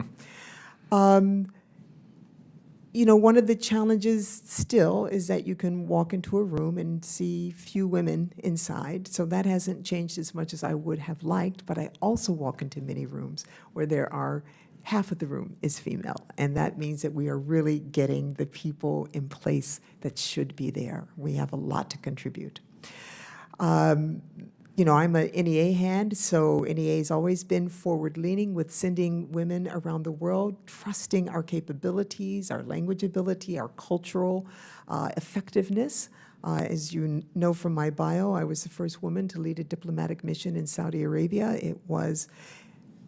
One of the challenges still is that you can walk into a room and see few women inside. So that hasn't changed as much as I would have liked, but I also walk into many rooms where there are half of the room is female. And that means that we are really getting the people in place that should be there. We have a lot to contribute. I'm a NEA hand, so NEA has always been forward-leaning with sending women around the world, trusting our capabilities, our language ability, our cultural effectiveness. As you know from my bio, I was the first woman to lead a diplomatic mission in Saudi Arabia. It was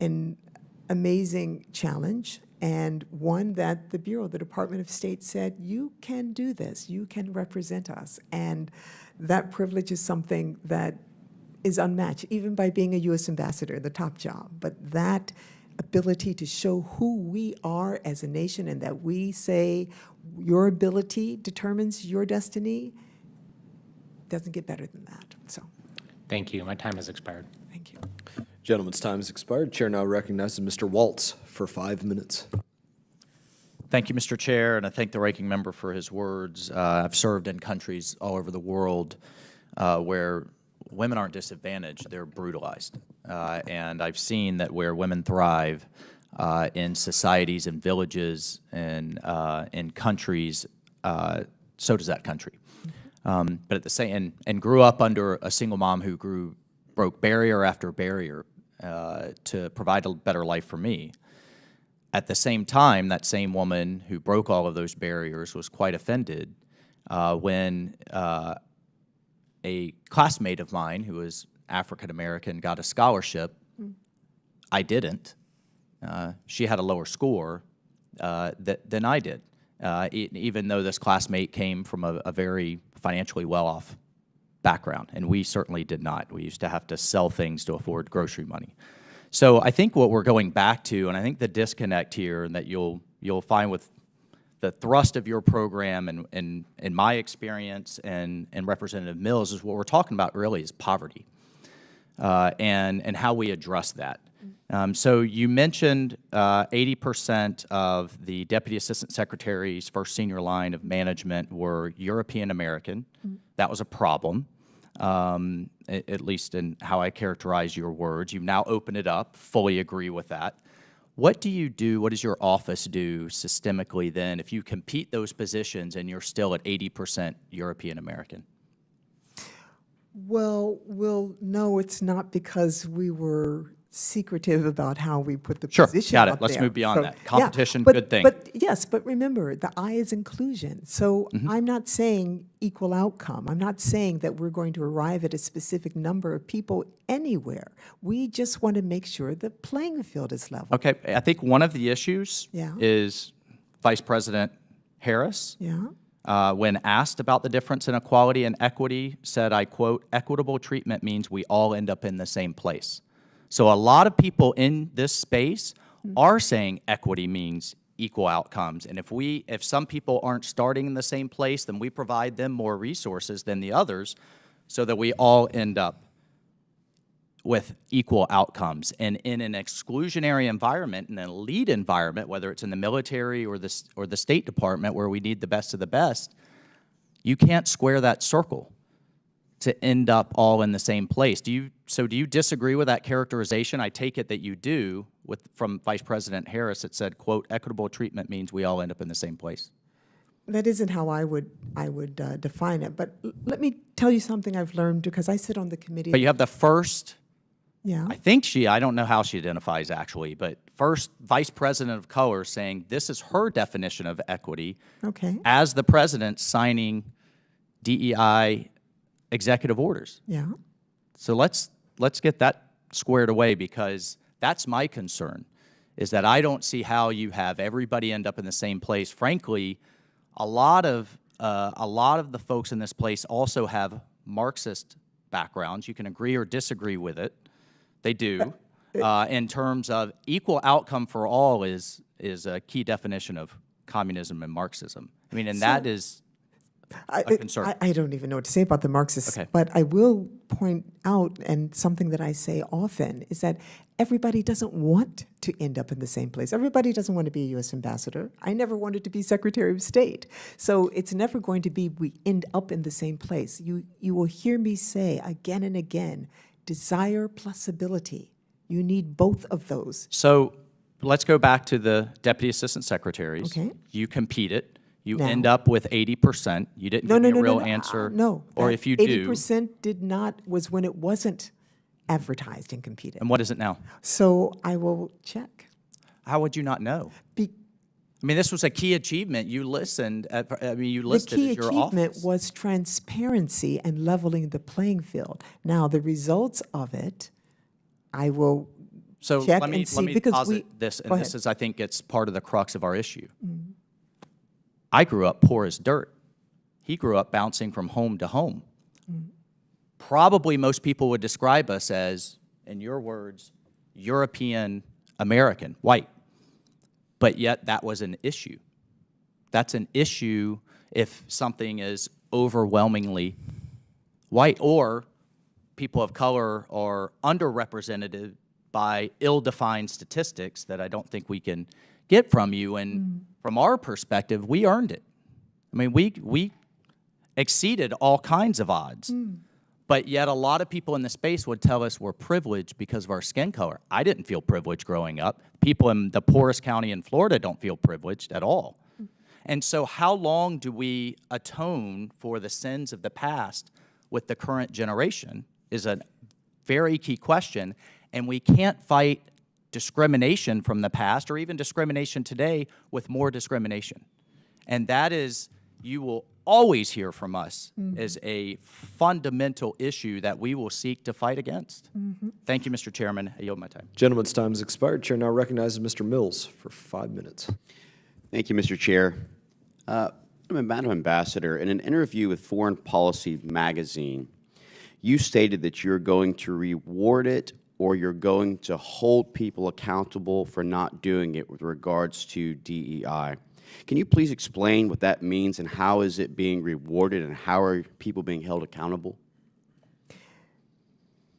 an amazing challenge, and one that the Bureau, the Department of State, said, you can do this, you can represent us. And that privilege is something that is unmatched, even by being a U.S. ambassador, the top job. But that ability to show who we are as a nation and that we say your ability determines your destiny doesn't get better than that. So, Thank you. My time has expired. thank you. Gentleman's time has expired. Chair now recognizes Mr. Waltz for 5 minutes. Thank you, Mr. Chair, and I thank the ranking member for his words. I've served in countries all over the world where women aren't disadvantaged, they're brutalized. And I've seen that where women thrive in societies and villages and in countries, so does that country. But at the same, and grew up under a single mom who broke barrier after barrier to provide a better life for me. At the same time, that same woman who broke all of those barriers was quite offended when a classmate of mine who was African American got a scholarship. I didn't. She had a lower score than I did, even though this classmate came from a very financially well-off background, and we certainly did not. We used to have to sell things to afford grocery money. So I think what we're going back to, and I think the disconnect here, and that you'll find with the thrust of your program and in my experience and Representative Mills, is what we're talking about really is poverty and how we address that. So you mentioned 80% of the Deputy Assistant Secretary's first senior line of management were European American. That was a problem. At least in how I characterize your words. You've now opened it up, fully agree with that. What do you do, what does your office do systemically then if you compete those positions and you're still at 80% European American? Well, no, it's not because we were secretive about how we put the position got it. out Let's there. move beyond So, that. Competition, but, good thing. But yes, but remember, the I is inclusion. So I'm not saying equal outcome. I'm not saying that we're going to arrive at a specific number of people anywhere. We just want to make sure the playing field is level. Okay, I think one of the issues Yeah. is Vice President Harris, Yeah. when asked about the difference in equality and equity, said, I quote, "Equitable treatment means we all end up in the same place." So a lot of people in this space are saying equity means equal outcomes. And if some people aren't starting in the same place, then we provide them more resources than the others so that we all end up with equal outcomes. And in an exclusionary environment, in an elite environment, whether it's in the military or the State Department where we need the best of the best, you can't square that circle to end up all in the same place. Do you disagree with that characterization? I take it that you do, from Vice President Harris, that said, quote, "Equitable treatment means we all end up in the same place." That isn't how I would define it. But let me tell you something I've learned because I sit on the committee. But you have the first, Yeah. I don't know how she identifies actually, but first Vice President of color saying this is her definition of equity. Okay. As the president signing DEI executive orders. Yeah. So let's get that squared away, because that's my concern, is that I don't see how you have everybody end up in the same place. Frankly, a lot of the folks in this place also have Marxist backgrounds. You can agree or disagree with it. They do. In terms of equal outcome for all is a key definition of communism and Marxism. I mean, and that is a concern. I don't even know what to say about the Marxists, Okay. but I will point out, and something that I say often, is that everybody doesn't want to end up in the same place. Everybody doesn't want to be a U.S. ambassador. I never wanted to be Secretary of State. So it's never going to be we end up in the same place. You will hear me say again and again, desire plus ability. You need both of those. So let's go back to the Deputy Assistant Secretaries. Okay. You competed. You Now- end up with 80%. You didn't give me a real answer. No. Or that if you do. 80% was when it wasn't advertised and competed. And what is it now? So I will check. How would you not know? I mean, this was a key achievement. You listened. You listed The key as your achievement office. was transparency and leveling the playing field. Now, the results of it, I will So check let me and see, because posit we- this, and go this ahead. is, I think, it's part of the crux of our issue. I grew up poor as dirt. He grew up bouncing from home to home. Probably most people would describe us as, in your words, European American, white. But yet that was an issue. That's an issue if something is overwhelmingly white, or people of color are underrepresented by ill-defined statistics that I don't think we can get from you. And from our perspective, we earned it. I mean, we exceeded all kinds of odds. But yet a lot of people in the space would tell us we're privileged because of our skin color. I didn't feel privileged growing up. People in the poorest county in Florida don't feel privileged at all. And so how long do we atone for the sins of the past with the current generation is a very key question. And we can't fight discrimination from the past or even discrimination today with more discrimination. And that is, you will always hear from us as a fundamental issue that we will seek to fight against. Thank you, Mr. Chairman. I yield my time. Gentleman's time has expired. Chair now recognizes Mr. Mills for 5 minutes. Thank you, Mr. Chair. Madam Ambassador, in an interview with Foreign Policy magazine, you stated that you're going to reward it or you're going to hold people accountable for not doing it with regards to DEI. Can you please explain what that means and how is it being rewarded and how are people being held accountable?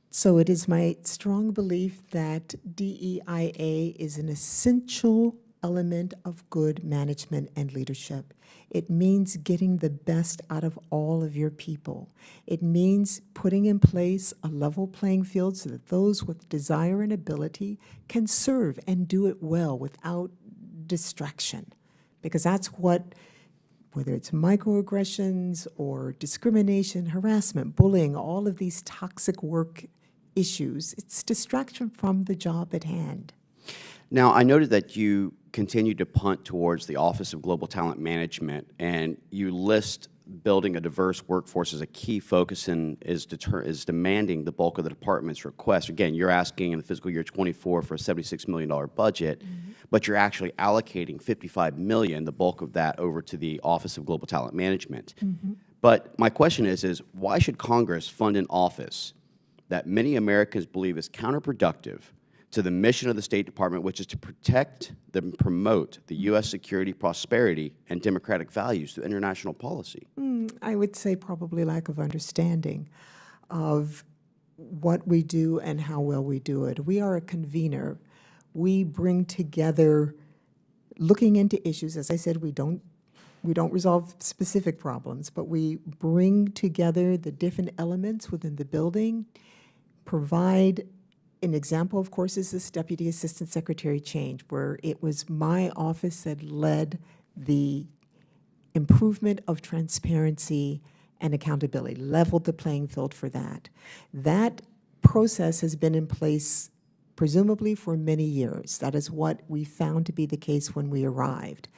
So it is my strong belief that DEIA is an essential element of good management and leadership. It means getting the best out of all of your people. It means putting in place a level playing field so that those with desire and ability can serve and do it well without distraction. Because that's what, whether it's microaggressions or discrimination, harassment, bullying, all of these toxic work issues, it's distraction from the job at hand. Now, I noted that you continue to punt towards the Office of Global Talent Management, and you list building a diverse workforce as a key focus and is demanding the bulk of the department's request. Again, you're asking in the fiscal year 24 for a $76 million budget, but you're actually allocating $55 million, the bulk of that, over to the Office of Global Talent Management. But my question is why should Congress fund an office that many Americans believe is counterproductive to the mission of the State Department, which is to protect and promote the U.S. security, prosperity, and democratic values through international policy? I would say probably lack of understanding of what we do and how well we do it. We are a convener. We bring together, looking into issues. As I said, we don't resolve specific problems, but we bring together the different elements within the building, provide. An example, of course, is this Deputy Assistant Secretary change, where it was my office that led the improvement of transparency and accountability, leveled the playing field for that. That process has been in place presumably for many years. That is what we found to be the case when we arrived.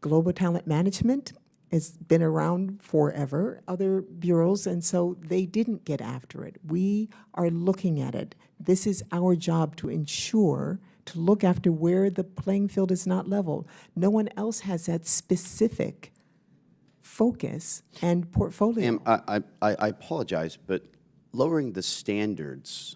Global Talent Management has been around forever, other bureaus, and so they didn't get after it. We are looking at it. This is our job to ensure, to look after where the playing field is not level. No one else has that specific focus and portfolio. And I apologize, but lowering the standards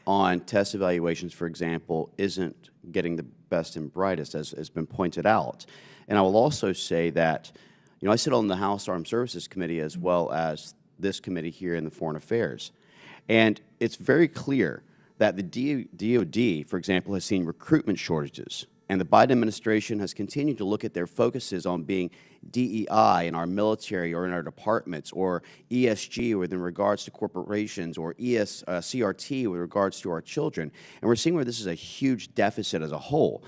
on test evaluations, for example, isn't getting the best and brightest, as has been pointed out. And I will also say that, you know, I sit on the House Armed Services Committee as well as this committee here in the Foreign Affairs. And it's very clear that the DOD, for example, has seen recruitment shortages. And the Biden administration has continued to look at their focuses on being DEI in our military or in our departments, or ESG with regards to corporations, or CRT with regards to our children. And we're seeing where this is a huge deficit as a whole.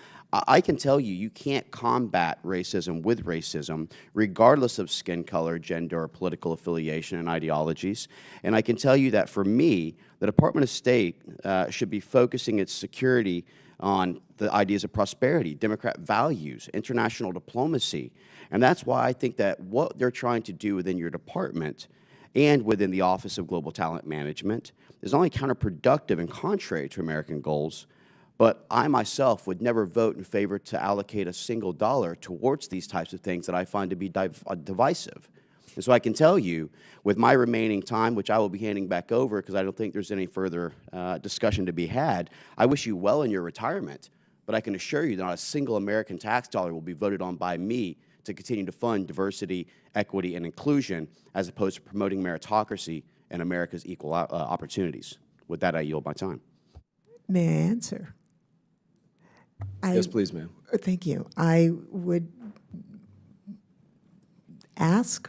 I can tell you, you can't combat racism with racism, regardless of skin color, gender, or political affiliation and ideologies. And I can tell you that for me, the Department of State should be focusing its security on the ideas of prosperity, Democrat values, international diplomacy. And that's why I think that what they're trying to do within your department and within the Office of Global Talent Management is not only counterproductive and contrary to American goals, but I myself would never vote in favor to allocate a single dollar towards these types of things that I find to be divisive. And so I can tell you, with my remaining time, which I will be handing back over because I don't think there's any further discussion to be had, I wish you well in your retirement, but I can assure you that not a single American tax dollar will be voted on by me to continue to fund diversity, equity, and inclusion, as opposed to promoting meritocracy and America's equal opportunities. With that, I yield my time. May I answer? Yes, please, ma'am. Thank you. I would ask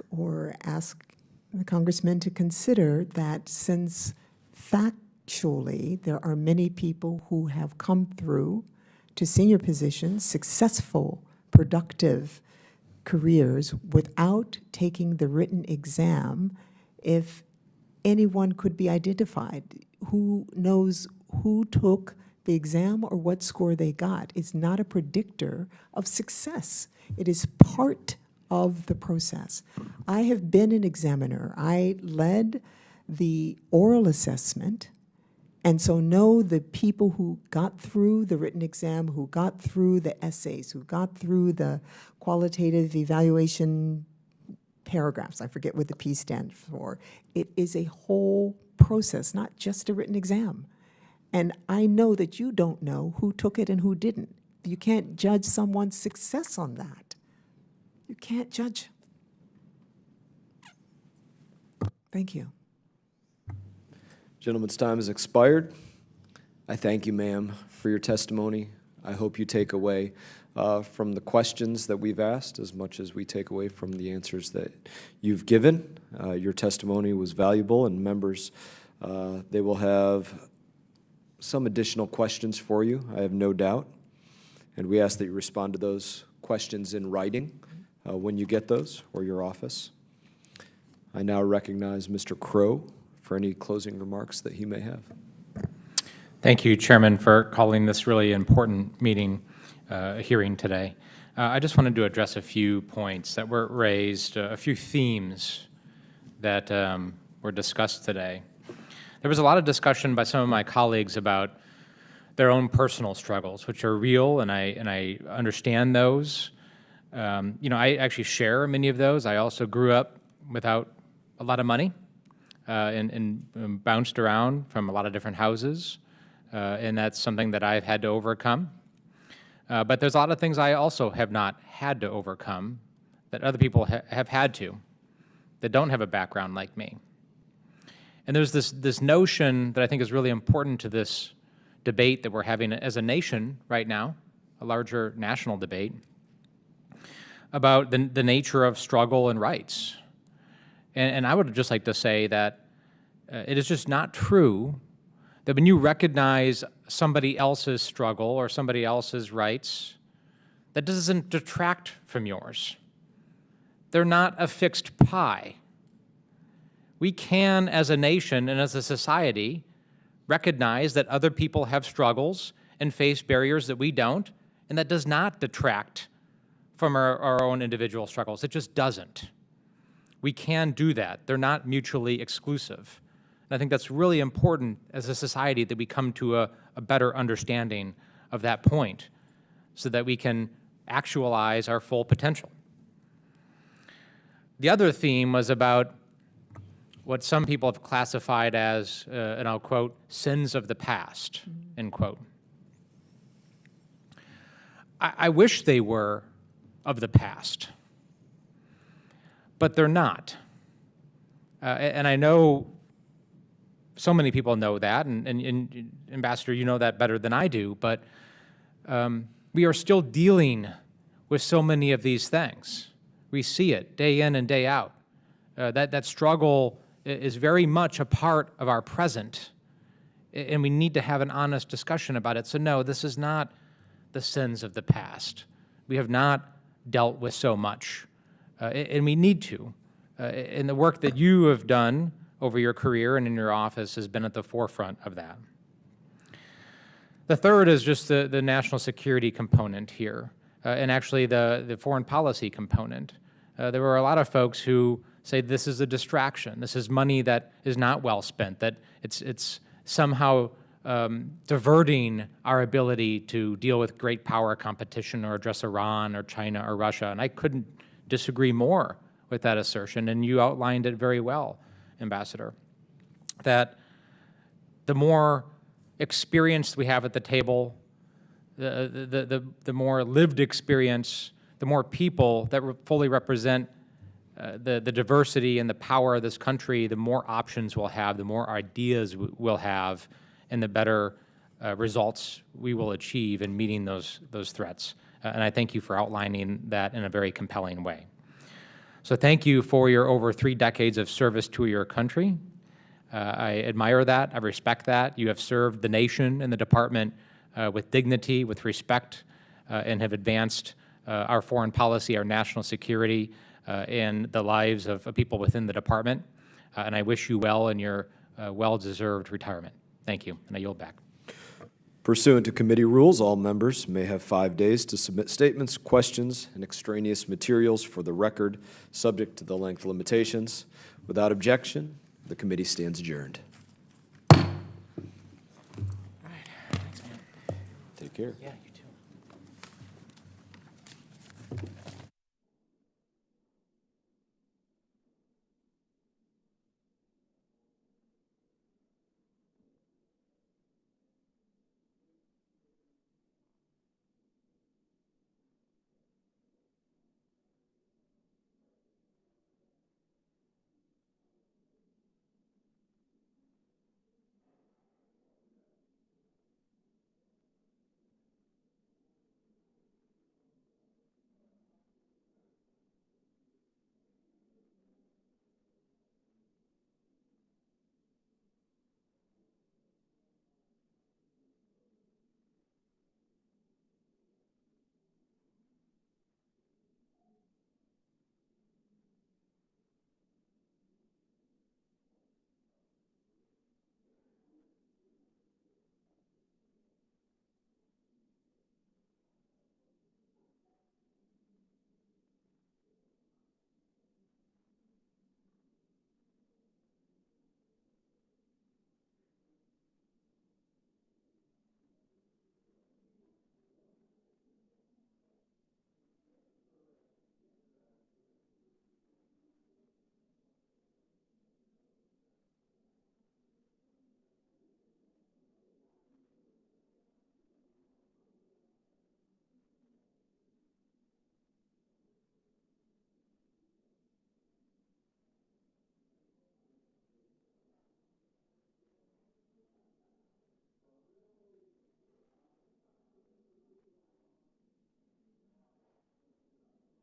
the congressman to consider that since factually there are many people who have come through to senior positions, successful, productive careers without taking the written exam, if anyone could be identified, who knows who took The exam or what score they got is not a predictor of success. It is part of the process. I have been an examiner. I led the oral assessment, and so know the people who got through the written exam, who got through the essays, who got through the qualitative evaluation paragraphs. I forget what the P stands for. It is a whole process, not just a written exam. And I know that you don't know who took it and who didn't. You can't judge someone's success on that. You can't judge. Thank you. Gentleman's time has expired. I thank you, ma'am, for your testimony. I hope you take away from the questions that we've asked as much as we take away from the answers that you've given. Your testimony was valuable, and members, they will have some additional questions for you, I have no doubt. And we ask that you respond to those questions in writing when you get those, or your office. I now recognize Mr. Crow for any closing remarks that he may have. Thank you, Chairman, for calling this really important hearing today. I just wanted to address a few points that were raised, a few themes that were discussed today. There was a lot of discussion by some of my colleagues about their own personal struggles, which are real, and I understand those. I actually share many of those. I also grew up without a lot of money and bounced around from a lot of different houses, and that's something that I've had to overcome. But there's a lot of things I also have not had to overcome that other people have had to, that don't have a background like me. And there's this notion that I think is really important to this debate that we're having as a nation right now, a larger national debate, about the nature of struggle and rights. And I would just like to say that it is just not true that when you recognize somebody else's struggle or somebody else's rights, that doesn't detract from yours. They're not a fixed pie. We can, as a nation and as a society, recognize that other people have struggles and face barriers that we don't, and that does not detract from our own individual struggles. It just doesn't. We can do that. They're not mutually exclusive. And I think that's really important as a society that we come to a better understanding of that point so that we can actualize our full potential. The other theme was about what some people have classified as, and I'll quote, sins of the past, end quote. I wish they were of the past, but they're not. And I know so many people know that, and Ambassador, you know that better than I do, but we are still dealing with so many of these things. We see it day in and day out. That struggle is very much a part of our present, and we need to have an honest discussion about it. So no, this is not the sins of the past. We have not dealt with so much, and we need to. And the work that you have done over your career and in your office has been at the forefront of that. The third is just the national security component here, and actually the foreign policy component. There were a lot of folks who say this is a distraction, this is money that is not well spent, that it's somehow diverting our ability to deal with great power competition or address Iran or China or Russia. And I couldn't disagree more with that assertion, and you outlined it very well, Ambassador, that the more experience we have at the table, the more lived experience, the more people that fully represent the diversity and the power of this country, the more options we'll have, the more ideas we'll have, and the better results we will achieve in meeting those threats. And I thank you for outlining that in a very compelling way. So thank you for your over 3 decades of service to your country. I admire that, I respect that. You have served the nation and the department with dignity, with respect, and have advanced our foreign policy, our national security, and the lives of people within the department. And I wish you well in your well-deserved retirement. Thank you, and I yield back. Pursuant to committee rules, all members may have 5 days to submit statements, questions, and extraneous materials for the record, subject to the length limitations. Without objection, the committee stands adjourned. Take care. Yeah, you